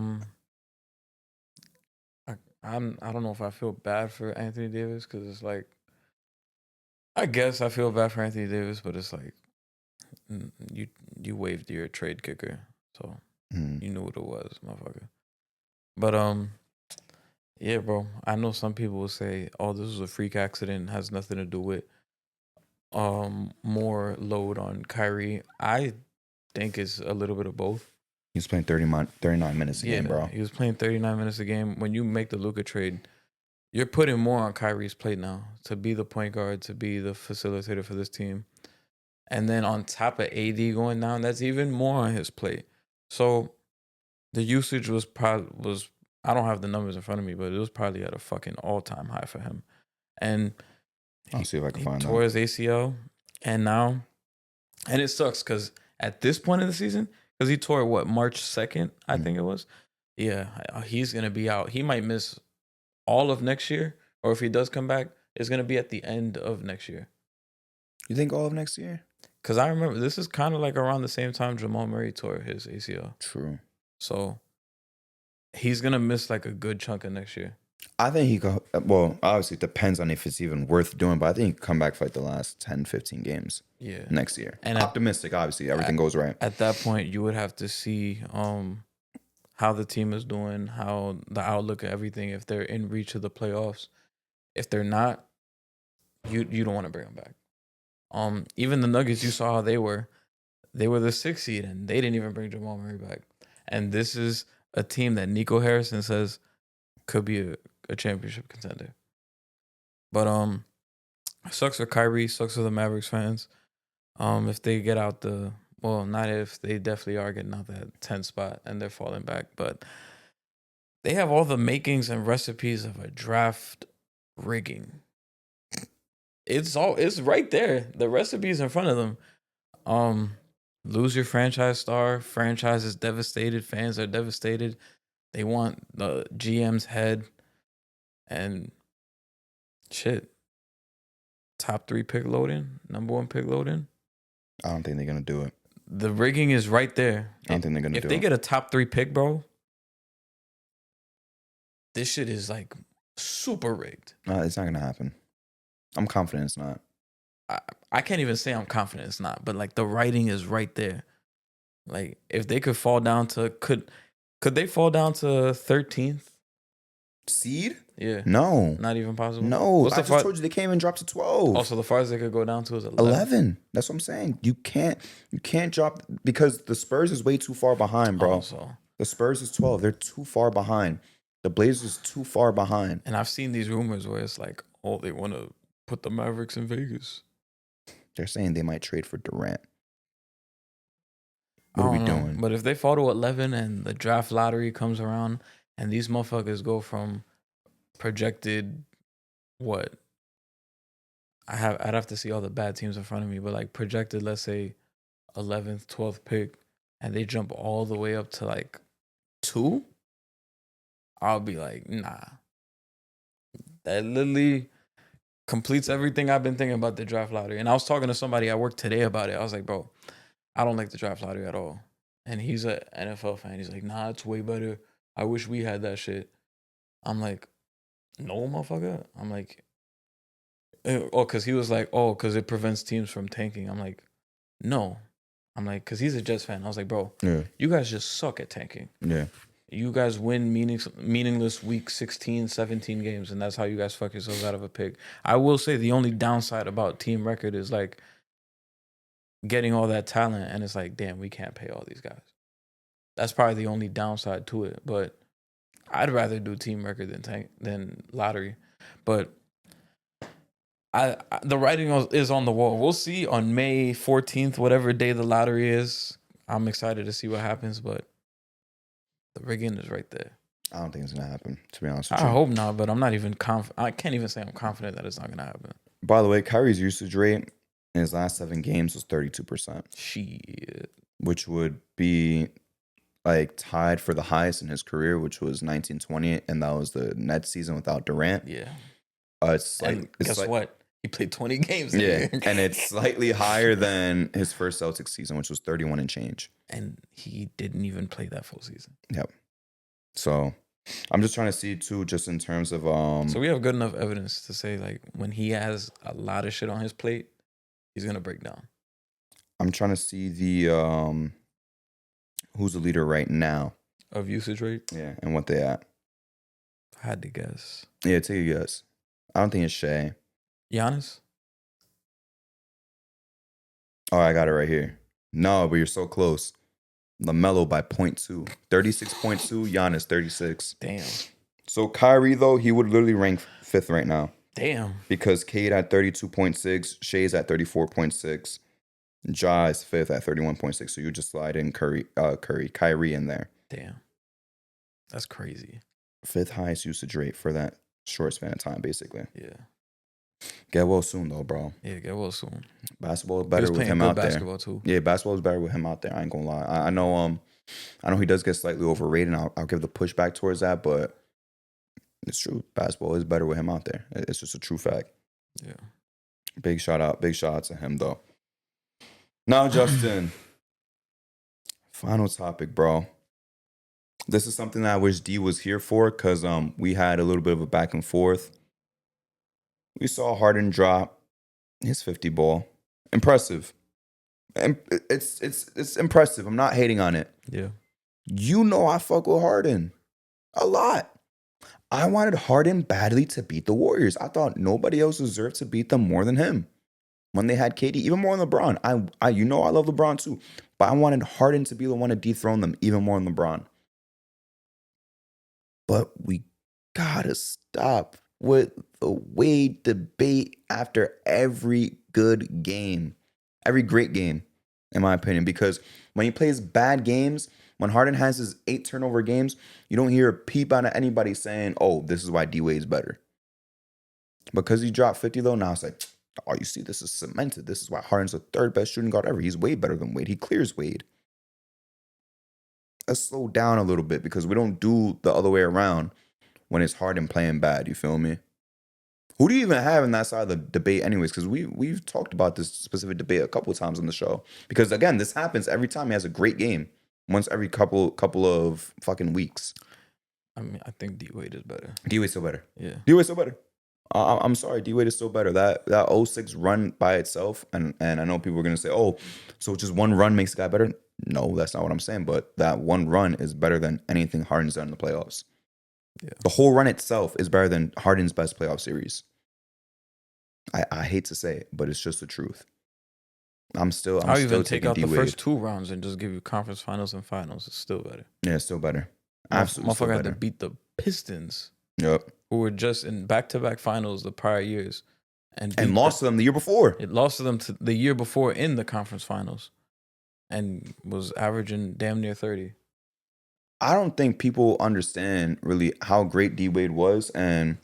don't know if I feel bad for Anthony Davis, because it's like, I guess I feel bad for Anthony Davis, but it's like, you waived your trade kicker, so you knew what it was, motherfucker. But yeah, bro. I know some people will say, "Oh, this was a freak accident. Has nothing to do with more load on Kyrie." I think it's a little bit of both. He was playing 39 minutes a game, bro. He was playing 39 minutes a game. When you make the Luka trade, you're putting more on Kyrie's plate now to be the point guard, to be the facilitator for this team. And then on top of AD going down, that's even more on his plate. So the usage was I don't have the numbers in front of me, but it was probably at a fucking all-time high for him. And I'll see if I can find tore that. his ACL, and it sucks because at this point in the season, because he tore March 2nd, I think it was. Yeah, he's gonna be out. He might miss all of next year, or if he does come back, it's gonna be at the end of next year. You think all of next year? Because I remember this is kind of like around the same time Jamal Murray tore his ACL. True. So he's gonna miss like a good chunk of next year. I think he could. Well, obviously, it depends on if it's even worth doing, but I think he could come back for like the last 10, 15 games next year. And optimistic, obviously, everything goes right. At that point, you would have to see how the team is doing, how the outlook of everything, if they're in reach of the playoffs. If they're not, you don't want to bring them back. Even the Nuggets, you saw how they were. They were the 6th seed, and they didn't even bring Jamal Murray back. And this is a team that Nico Harrison says could be a championship contender. But sucks for Kyrie, sucks for the Mavericks fans. If they get out not if, they definitely are getting out that 10th spot and they're falling back. But they have all the makings and recipes of a draft rigging. It's right there. The recipe's in front of them. Lose your franchise star. Franchise is devastated. Fans are devastated. They want the GM's head. And shit. Top 3 pick loading. Number 1 pick loading. I don't think they're going to do it. The rigging is right there. I don't think they're going to do it. If they get a top 3 pick, bro, this shit is like super rigged. No, it's not going to happen. I'm confident it's not. I can't even say I'm confident it's not, but like the writing is right there. Like if they could fall down to could they fall down to 13th seed? Yeah. No. Not even possible. No. I just told you they can't even drop to 12. Also, the farthest they could go down to is 11. 11. That's what I'm saying. You can't drop because the Spurs is way too far behind, bro. Also. The Spurs is 12. They're too far behind. The Blazers is too far behind. And I've seen these rumors where it's like, oh, they want to put the Mavericks in Vegas. They're saying they might trade for Durant. What are we doing? But if they fall to 11 and the draft lottery comes around and these motherfuckers go from projected, what? I'd have to see all the bad teams in front of me, but like projected, let's say 11th, 12th pick, and they jump all the way up to like 2, I'll be like, nah. That literally completes everything I've been thinking about the draft lottery. And I was talking to somebody at work today about it. I was like, bro, I don't like the draft lottery at all. And he's an NFL fan. He's like, nah, it's way better. I wish we had that shit. I'm like, no, motherfucker. I'm like, because he was like, oh, because it prevents teams from tanking. I'm like, no. I'm like, because he's a Jets fan. I was like, bro, you guys just suck at tanking. Yeah. You guys win meaningless week 16, 17 games, and that's how you guys fuck yourselves out of a pick. I will say the only downside about team record is like getting all that talent, and it's like, damn, we can't pay all these guys. That's probably the only downside to it. But I'd rather do team record than lottery. But the writing is on the wall. We'll see on May 14th, whatever day the lottery is. I'm excited to see what happens, but the rigging is right there. I don't think it's gonna happen, to be honest with you. I hope not, but I'm not even confident. I can't even say I'm confident that it's not gonna happen. By the way, Kyrie's usage rate in his last 7 games was 32%. Shit. Which would be like tied for the highest in his career, which was 1920, and that was the Nets season without Durant. Yeah. Guess what? He played 20 games. Yeah, and it's slightly higher than his first Celtics season, which was 31 and change. And he didn't even play that full season. Yep. So I'm just trying to see too, just in terms of So we have good enough evidence to say like when he has a lot of shit on his plate, he's gonna break down. I'm trying to see the who's the leader right now of usage rate. Yeah, and what they at. I had to guess. Yeah, take a guess. I don't think it's Shea. Giannis? Oh, I got it right here. No, but you're so close. LaMelo by 0.2. 36.2, Giannis 36. Damn. So Kyrie, though, he would literally rank fifth right now. Damn. Because Cade at 32.6, Shea's at 34.6, Ja is fifth at 31.6. So you just slide in Kyrie in there. Damn. That's crazy. Fifth highest usage rate for that short span of time, basically. Yeah. Get well soon, though, bro. Yeah, get well soon. Basketball is better with him out there. Basketball too. Yeah, basketball is better with him out there. I ain't gonna lie. I know he does get slightly overrated, and I'll give the pushback towards that, but it's true. Basketball is better with him out there. It's just a true fact. Yeah. Big shout out to him, though. Now, Justin, final topic, bro. This is something that I wish D was here for because we had a little bit of a back and forth. We saw Harden drop his 50 ball. Impressive. And it's impressive. I'm not hating on it. Yeah. You know I fuck with Harden a lot. I wanted Harden badly to beat the Warriors. I thought nobody else deserved to beat them more than him. When they had KD, even more than LeBron. I love LeBron too. But I wanted Harden to be the one to dethrone them even more than LeBron. But we gotta stop with the Wade debate after every good game. Every great game, in my opinion. Because when he plays bad games, when Harden has his 8 turnover games, you don't hear a peep out of anybody saying, oh, this is why D-Wade's better. Because he dropped 50, though, now it's like, oh, you see, this is cemented. This is why Harden's the third best shooting guard ever. He's way better than Wade. He clears Wade. Let's slow down a little bit because we don't do the other way around when it's Harden playing bad. You feel me? Who do you even have in that side of the debate anyways? Because we've talked about this specific debate a couple of times on the show. Because, again, this happens every time he has a great game. Once every couple of fucking weeks. I mean, I think D-Wade is better. D-Wade's still better. Yeah. D-Wade's still better. I'm sorry, D-Wade is still better. That 06 run by itself, and I know people are going to say, oh, so just one run makes the guy better? No, that's not what I'm saying. But that one run is better than anything Harden's done in the playoffs. Yeah. The whole run itself is better than Harden's best playoff series. I hate to say it, but it's just the truth. I'll even take out D-Wade. the first 2 rounds and just give you conference finals and finals. It's still better. Yeah, it's still better. Absolutely still Motherfucker better. had to beat the Pistons. Yep. Who were just in back-to-back finals the prior years. And lost to them the year before. It lost to them the year before in the conference finals. And was averaging damn near 30. I don't think people understand really how great D-Wade was. And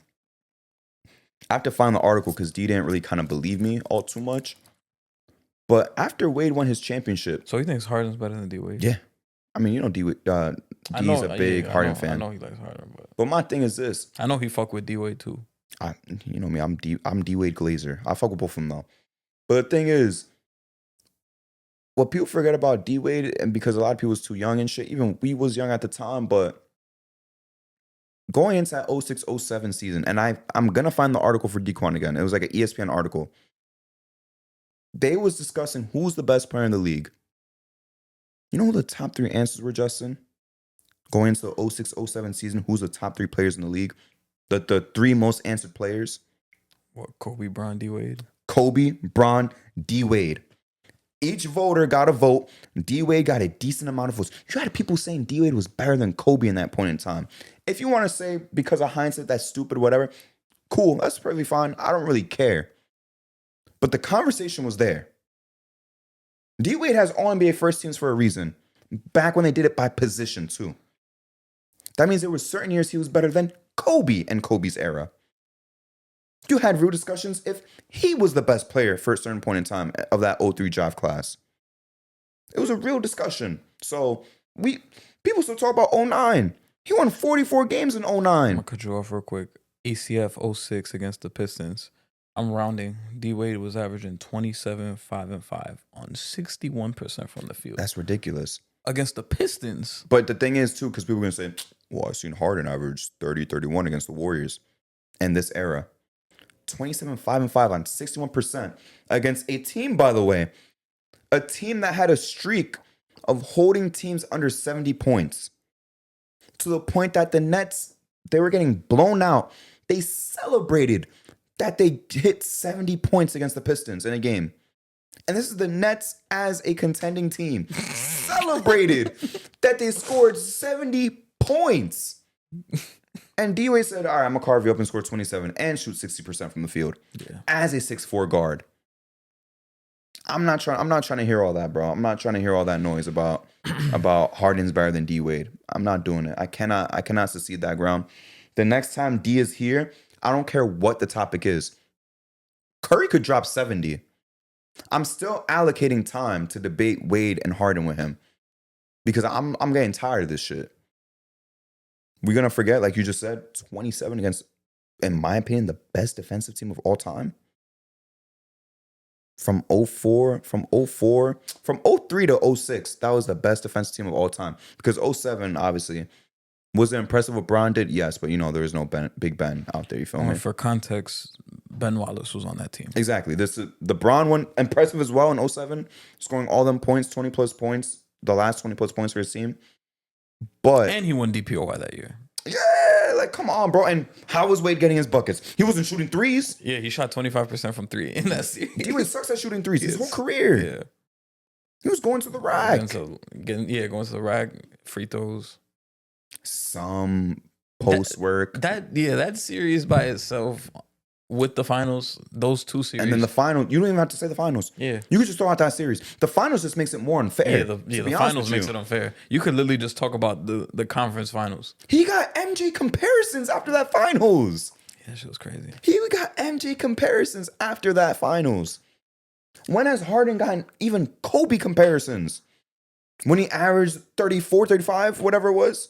I have to find the article because D didn't really kind of believe me all too much. But after Wade won his championship. So he thinks Harden's better than D-Wade? Yeah. I mean, you know, D's a big Harden fan. I know he likes Harden. But my thing is this. I know he fuck with D-Wade too. You know me, I'm D-Wade Glazer. I fuck with both of them though. But the thing is, what people forget about D-Wade, and because a lot of people was too young and shit, even we was young at the time, but going into that 06-07 season, and I'm going to find the article for Dequan again. It was like an ESPN article. They was discussing who's the best player in the league. You know who the top 3 answers were, Justin? Going into the 06-07 season, who's the top 3 players in the league? The 3 most answered players? What, Kobe, Bron, D-Wade? Kobe, Bron, D-Wade. Each voter got a vote. D-Wade got a decent amount of votes. You had people saying D-Wade was better than Kobe in that point in time. If you want to say because of hindsight that's stupid, whatever, cool, that's perfectly fine. I don't really care. But the conversation was there. D-Wade has all NBA first teams for a reason. Back when they did it by position too. That means there were certain years he was better than Kobe in Kobe's era. You had real discussions if he was the best player for a certain point in time of that 03 draft class. It was a real discussion. So people still talk about 09. He won 44 games in 09. I'm going to cut you off real quick. ACF 06 against the Pistons. I'm rounding. D-Wade was averaging 27, 5, and 5 on 61% from the field. That's ridiculous. Against the Pistons. But the thing is, too, because people are going to say, well, I've seen Harden average 30, 31 against the Warriors in this era. 27, 5, and 5 on 61% against a team, by the way, a team that had a streak of holding teams under 70 points to the point that the Nets, they were getting blown out. They celebrated that they hit 70 points against the Pistons in a game. And this is the Nets as a contending team. Celebrated that they scored 70 points. And D-Wade said, all right, I'm going to carve you up and score 27 and shoot 60% from the field. Yeah. As a 6'4" guard. I'm not trying to hear all that, bro. I'm not trying to hear all that noise about Harden's better than D-Wade. I'm not doing it. I cannot secede that ground. The next time D is here, I don't care what the topic is. Curry could drop 70. I'm still allocating time to debate Wade and Harden with him because I'm getting tired of this shit. We're going to forget, like you just said, 27 against, in my opinion, the best defensive team of all time. From 03 to 06, that was the best defensive team of all time. Because 07, obviously, was it impressive what Bron did? Yes, but there is no Big Ben out there, you feel me? For context, Ben Wallace was on that team. Exactly. The Bron one, impressive as well in 07, scoring all them points, 20 plus points, the last 20 plus points for his team. And he won DPOY that year. Yeah, like, come on, bro. And how was Wade getting his buckets? He wasn't shooting threes. Yeah, he shot 25% from 3 in that series. D-Wade sucks at shooting threes his whole career. Yeah. He was going to the rack. Going to the rack, free throws. Some post work. That series by itself with the finals, those two series. And then the final, you don't even have to say the finals. Yeah. You could just throw out that series. The finals just makes it more unfair. The finals makes it unfair. You could literally just talk about the conference finals. He got MJ comparisons after that finals. Yeah, that shit was crazy. He got MJ comparisons after that finals. When has Harden gotten even Kobe comparisons? When he averaged 34, 35, whatever it was?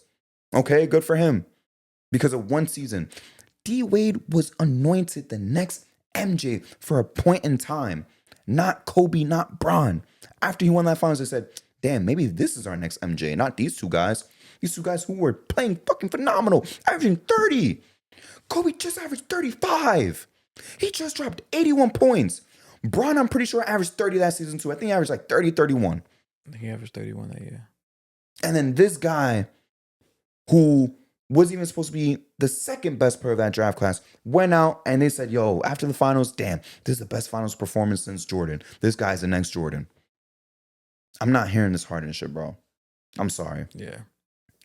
Okay, good for him. Because of one season. D-Wade was anointed the next MJ for a point in time. Not Kobe, not Bron. After he won that finals, they said, damn, maybe this is our next MJ. Not these two guys. These two guys who were playing fucking phenomenal. Averaging 30. Kobe just averaged 35. He just dropped 81 points. Bron, I'm pretty sure, averaged 30 that season too. I think he averaged like 30, 31. I think he averaged 31 that year. And then this guy, who was even supposed to be the second best player of that draft class, went out and they said, yo, after the finals, damn, this is the best finals performance since Jordan. This guy's the next Jordan. I'm not hearing this Harden shit, bro. I'm sorry. Yeah.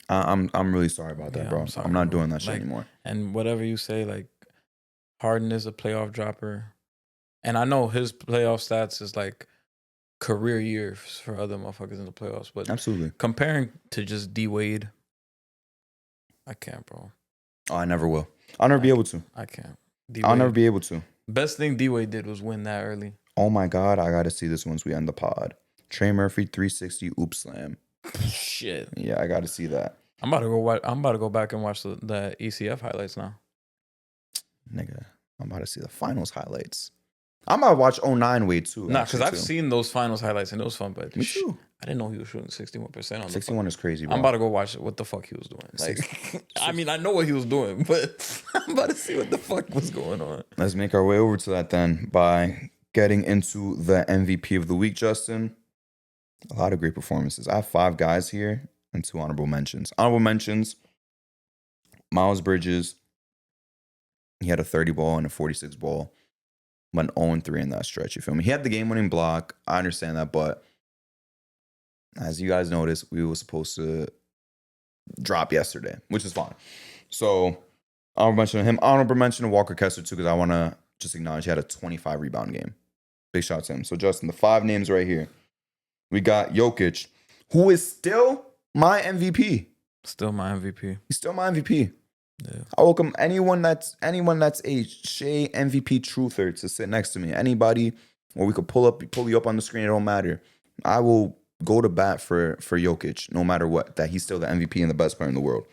I'm really sorry about that, bro. I'm not doing that shit anymore. And whatever you say, like, Harden is a playoff dropper. And I know his playoff stats is like career years for other motherfuckers in the playoffs. But absolutely, comparing to just D-Wade, I can't, bro. Oh, I never will. I'll never be able to. I can't. I'll never be able to. Best thing D-Wade did was win that early. Oh my God, I got to see this once we end the pod. Trey Murphy 360 oop slam. Shit. Yeah, I got to see that. I'm about to go back and watch the ECF highlights now. Nigga, I'm about to see the finals highlights. I'm about to watch 09 Wade too. Nah, because I've seen those finals highlights and it was fun, but me too. I didn't know he was shooting 61% on 61 is crazy, bro. I'm about to go watch what the fuck he was doing. Like, I mean, I know what he was doing, but I'm about to see what the fuck was going on. Let's make our way over to that then by getting into the MVP of the week, Justin. A lot of great performances. I have 5 guys here and 2 honorable mentions. Honorable mentions, Miles Bridges. He had a 30 ball and a 46 ball. Went 0-3 in that stretch, you feel me? He had the game-winning block. I understand that, but as you guys noticed, we were supposed to drop yesterday, which is fine. So, honorable mention to him. Honorable mention to Walker Kessler, too, because I want to just acknowledge he had a 25 rebound game. Big shout to him. So, Justin, the 5 names right here. We got Jokic, who is still my MVP. Still my MVP. He's still my MVP. Yeah. I welcome anyone that's a Shea MVP truther to sit next to me. Anybody, or we could pull you up on the screen. It don't matter. I will go to bat for Jokic, no matter what. That he's still the MVP and the best player in the world.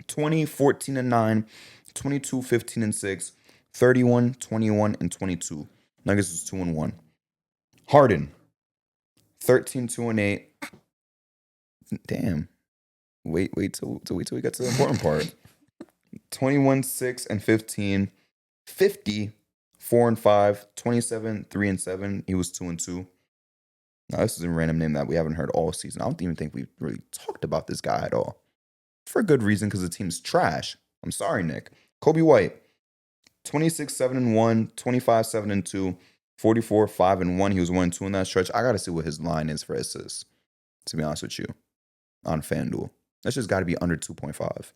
20, 14 and 9, 22, 15 and 6, 31, 21 and 22. Nuggets was 2 and 1. Harden, 13, 2 and 8. Damn. Wait till we get to the important part. 21, 6 and 15, 50, 4 and 5, 27, 3 and 7. He was 2 and 2. Now, this is a random name that we haven't heard all season. I don't even think we really talked about this guy at all. For a good reason, because the team's trash. I'm sorry, Nick. Kobe White, 26, 7 and 1, 25, 7 and 2, 44, 5 and 1. He was 1 and 2 in that stretch. I got to see what his line is for assists, to be honest with you, on FanDuel. That's just got to be under 2.5.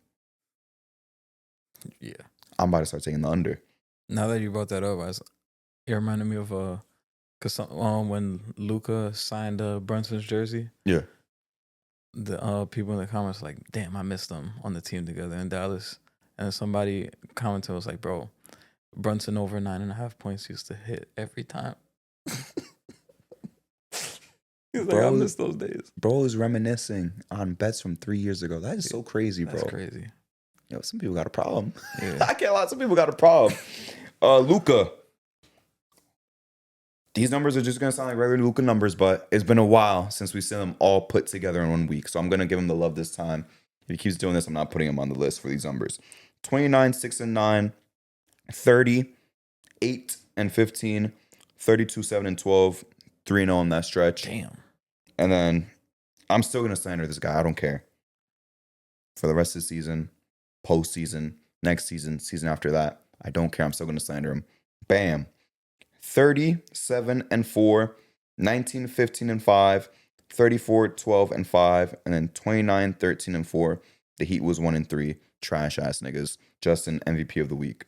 Yeah. I'm about to start taking the under. Now that you brought that up, it reminded me of cause when Luka signed Brunson's jersey, Yeah. the people in the comments like, damn, I missed them on the team together in Dallas. And somebody commented was like, bro, Brunson over 9.5 points used to hit every time. He's like, I miss those days. Bro is reminiscing on bets from 3 years ago. That is so crazy, bro. That's crazy. Yo, some people got a problem. Yeah. I can't lie, some people got a problem. Luka. These numbers are just going to sound like regular Luka numbers, but it's been a while since we've seen them all put together in 1 week. So I'm going to give him the love this time. If he keeps doing this, I'm not putting him on the list for these numbers. 29, 6 and 9, 30, 8 and 15, 32, 7 and 12, 3-0 in that stretch. Damn. And then I'm still going to slander this guy. I don't care. For the rest of the season, postseason, next season, season after that, I don't care. I'm still going to slander him. Bam. 37 and 4, 19, 15 and 5, 34, 12 and 5, and then 29, 13 and 4. The Heat was 1 and 3. Trash ass niggas. Justin, MVP of the week.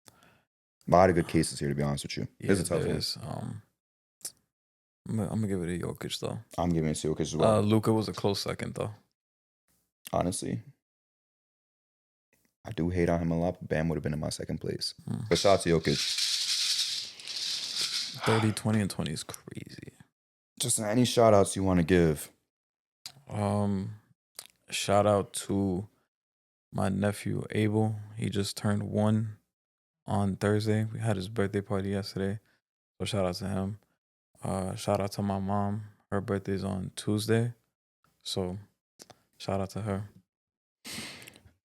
A lot of good cases here, to be honest with you. Yeah, It's a tough one. I'm gonna give it to Jokic though. I'm giving it to Jokic as well. Luka was a close second though. Honestly, I do hate on him a lot, but Bam would have been in my second place. But shout out to Jokic. 30, 20, and 20 is crazy. Justin, any shout outs you want to give? Shout out to my nephew Abel. He just turned 1 on Thursday. We had his birthday party yesterday. So shout out to him. Shout out to my mom. Her birthday's on Tuesday. So shout out to her.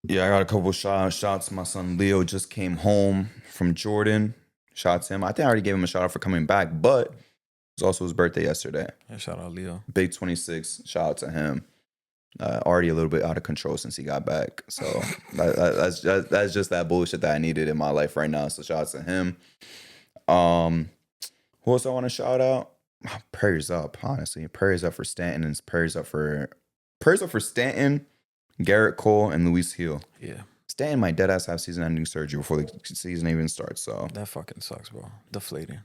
Yeah, I got a couple shout outs to my son Leo. Just came home from Jordan. Shout out to him. I think I already gave him a shout out for coming back, but it was also his birthday yesterday. Yeah, shout out Leo. Big 26. Shout out to him. Already a little bit out of control since he got back. So that's just that bullshit that I needed in my life right now. So shout out to him. Who else I want to shout out? Prayers up, honestly. Prayers up for Stanton and prayers up for Stanton, Garrett Cole, and Luis Hill. Yeah. Stanton might deadass have season-ending surgery before the season even starts. So that fucking sucks, bro. Deflating.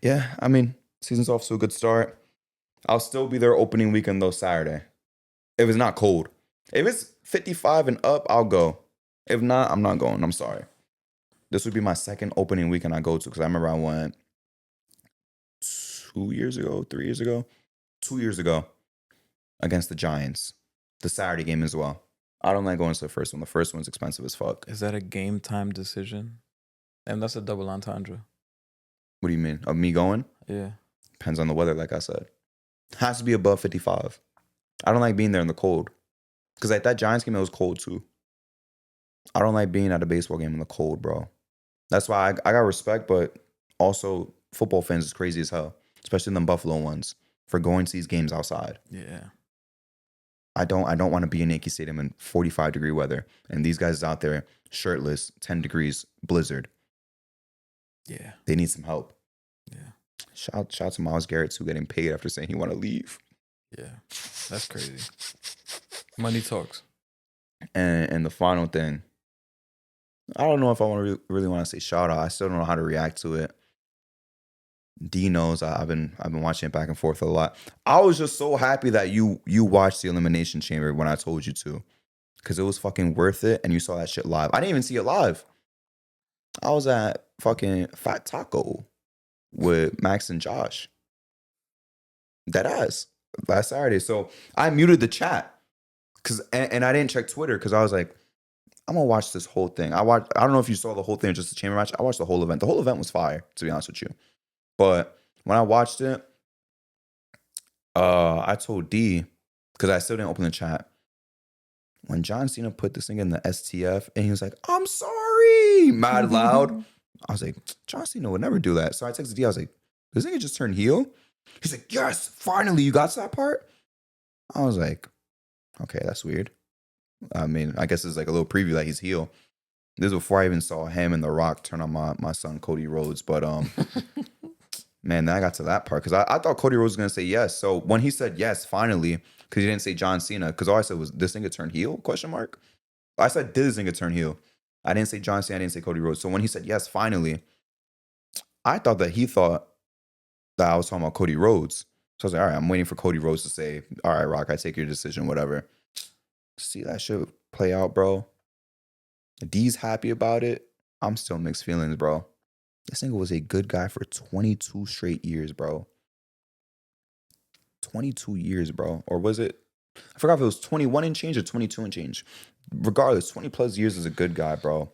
Yeah. I mean, season's off to a good start. I'll still be there opening weekend though Saturday. If it's not cold. If it's 55 and up, I'll go. If not, I'm not going. I'm sorry. This would be my second opening weekend I go to because I remember I went 2 years ago, 3 years ago, 2 years ago against the Giants. The Saturday game as well. I don't like going to the first one. The first one's expensive as fuck. Is that a game time decision? And that's a double entendre. What do you mean? Of me going? Yeah. Depends on the weather, like I said. Has to be above 55. I don't like being there in the cold. Because like that Giants game, it was cold too. I don't like being at a baseball game in the cold, bro. That's why I got respect, but also football fans is crazy as hell. Especially them Buffalo ones. For going to these games outside. Yeah. I don't want to be in Yankee Stadium in 45-degree weather. And these guys out there, shirtless, 10 degrees, blizzard. Yeah. They need some help. Yeah. Shout out to Myles Garrett too, getting paid after saying he want to leave. Yeah. That's crazy. Money talks. And the final thing, I don't know if I want to really want to say shout out. I still don't know how to react to it. D knows I've been watching it back and forth a lot. I was just so happy that you watched the Elimination Chamber when I told you to, because it was fucking worth it, and you saw that shit live. I didn't even see it live. I was at fucking Fat Taco with Max and Josh. Deadass last Saturday. So I muted the chat and I didn't check Twitter because I was like, I'm gonna watch this whole thing. I don't know if you saw the whole thing or just the chamber match. I watched the whole event. The whole event was fire, to be honest with you. But when I watched it, I told D, because I still didn't open the chat, when John Cena put this thing in the STF and he was like, I'm sorry, mad loud. I was like, John Cena would never do that. So I texted D, I was like, this nigga just turned heel? He's like, yes, finally, you got to that part? I was like, okay, that's weird. I mean, I guess it's like a little preview that he's heel. This is before I even saw him and The Rock turn on my son Cody Rhodes. But man, then I got to that part because I thought Cody Rhodes was gonna say yes. So when he said yes, finally, because he didn't say John Cena, because all I said was this nigga turned heel? ? I said, did this nigga turn heel? I didn't say John Cena. I didn't say Cody Rhodes. So when he said yes, finally, I thought that he thought that I was talking about Cody Rhodes. So I was like, all right, I'm waiting for Cody Rhodes to say, all right, Rock, I take your decision, whatever. See that shit play out, bro. D's happy about it. I'm still mixed feelings, bro. This nigga was a good guy for 22 straight years, bro. 22 years, bro. Or was it? I forgot if it was 21 and change or 22 and change. Regardless, 20 plus years is a good guy, bro.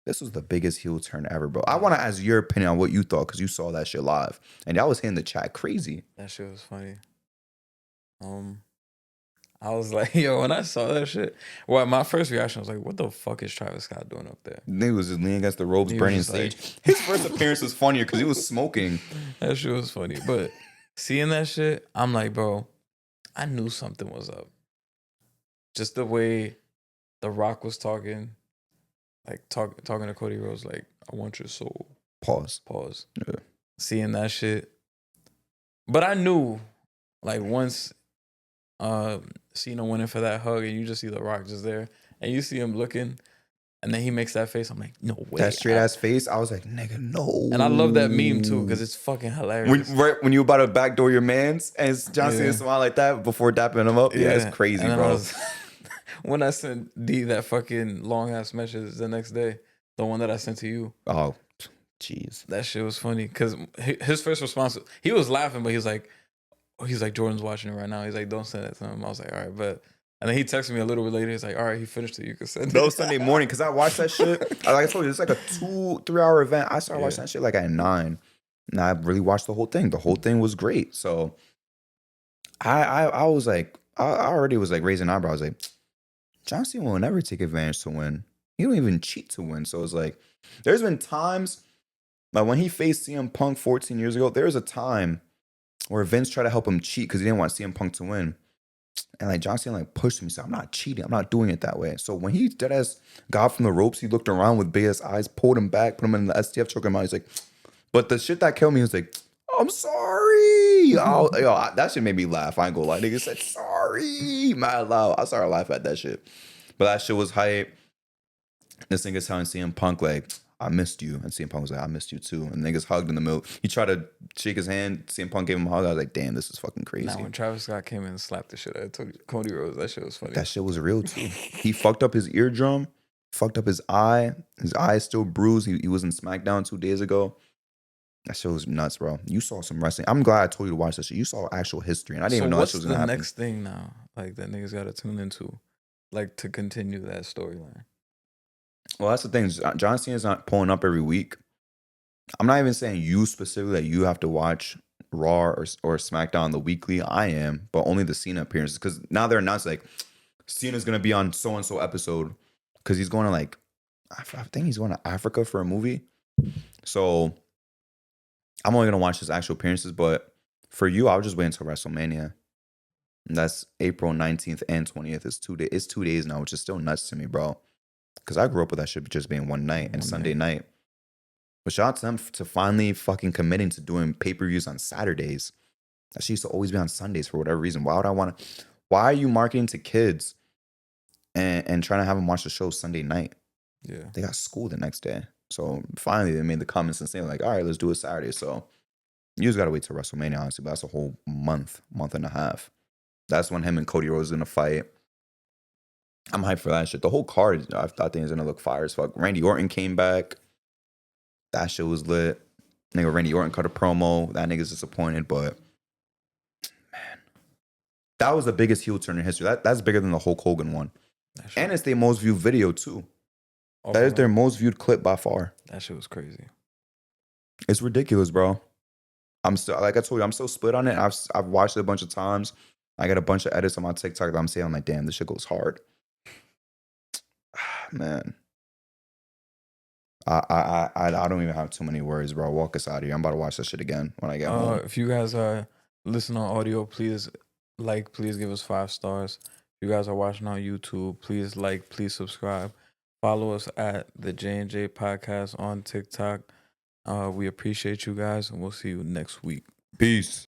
This was the biggest heel turn ever, bro. I want to ask your opinion on what you thought because you saw that shit live. And y'all was hitting the chat crazy. That shit was funny. I was like, yo, when I saw that shit, well, my first reaction was like, what the fuck is Travis Scott doing up there? Nigga was just leaning against the ropes, He was burning just stage. like- His first appearance was funnier because he was smoking. That shit was funny. But seeing that shit, I'm like, bro, I knew something was up. Just the way The Rock was talking, like talking to Cody Rhodes, like, I want your soul. Pause. Yeah. Seeing that shit. But I knew, like, once Cena went in for that hug and you just see The Rock just there and you see him looking and then he makes that face, I'm like, no way. That straight ass face, I was like, nigga, no. And I love that meme too because it's fucking hilarious. When you about to backdoor your mans and John Cena smile like that before dapping him up, yeah, it's crazy, bro. When I sent D that fucking long ass message the next day, the one that I sent to you. Oh, jeez. That shit was funny because his first response, he was laughing, but he's like, Jordan's watching it right now. He's like, don't send it to him. I was like, all right, but. And then he texted me a little bit later. He's like, all right, he finished it. You can send it. That was Sunday morning because I watched that shit. Like I told you, it's like a 2-3 hour event. I started watching that shit like at 9. And I really watched the whole thing. The whole thing was great. So I was like, I already was like raising eyebrows. Like, John Cena will never take advantage to win. He don't even cheat to win. So it's like, there's been times, like when he faced CM Punk 14 years ago, there was a time where Vince tried to help him cheat because he didn't want CM Punk to win. And like John Cena like pushed me, said, I'm not cheating. I'm not doing it that way. So when he deadass got from the ropes, he looked around with big ass eyes, pulled him back, put him in the STF, choke him out. He's like, but the shit that killed me was like, I'm sorry. That shit made me laugh. I ain't gonna lie. Nigga said sorry. Mad loud. I started laughing at that shit. But that shit was hype. This nigga's telling CM Punk like, I missed you. And CM Punk was like, I missed you too. And niggas hugged in the middle. He tried to shake his hand. CM Punk gave him a hug. I was like, damn, this is fucking crazy. Now, when Travis Scott came in and slapped the shit out of Cody Rhodes, that shit was funny. That shit was real too. He fucked up his eardrum, fucked up his eye. His eye is still bruised. He was in SmackDown 2 days ago. That shit was nuts, bro. You saw some wrestling. I'm glad I told you to watch that shit. You saw actual history. And I didn't even know that shit was going to happen. What's the next thing now? Like, that niggas got to tune into, like, to continue that storyline? Well, that's the thing. John Cena's not pulling up every week. I'm not even saying you specifically that you have to watch Raw or SmackDown the weekly. I am, but only the Cena appearances. Because now they're announced like Cena's going to be on so-and-so episode. Because he's going to like, I think he's going to Africa for a movie. So I'm only going to watch his actual appearances. But for you, I'll just wait until WrestleMania. And that's April 19th and 20th. It's 2 days now, which is still nuts to me, bro. Because I grew up with that shit just being one night and Sunday night. But shout out to them to finally fucking committing to doing pay-per-views on Saturdays. That shit used to always be on Sundays for whatever reason. Why are you marketing to kids and trying to have them watch the show Sunday night? Yeah. They got school the next day. So finally they made the comments and saying like, all right, let's do it Saturday. So you just got to wait till WrestleMania, honestly. But that's a whole month and a half. That's when him and Cody Rhodes are going to fight. I'm hyped for that shit. The whole card, I think, is going to look fire as fuck. Randy Orton came back. That shit was lit. Nigga, Randy Orton cut a promo. That nigga's disappointed, but man, that was the biggest heel turn in history. That's bigger than the Hulk Hogan one. And it's their most viewed video, too. That is their most viewed clip by far. That shit was crazy. It's ridiculous, bro. I'm still, like I told you, I'm still split on it. I've watched it a bunch of times. I got a bunch of edits on my TikTok that I'm saying, I'm like, damn, this shit goes hard. Man. I don't even have too many words, bro. Walk us out of here. I'm about to watch that shit again when I get home. If you guys listen on audio, please give us 5 stars. If you guys are watching on YouTube, please please subscribe. Follow us at the J&J Podcast on TikTok. We appreciate you guys, and we'll see you next week. Peace.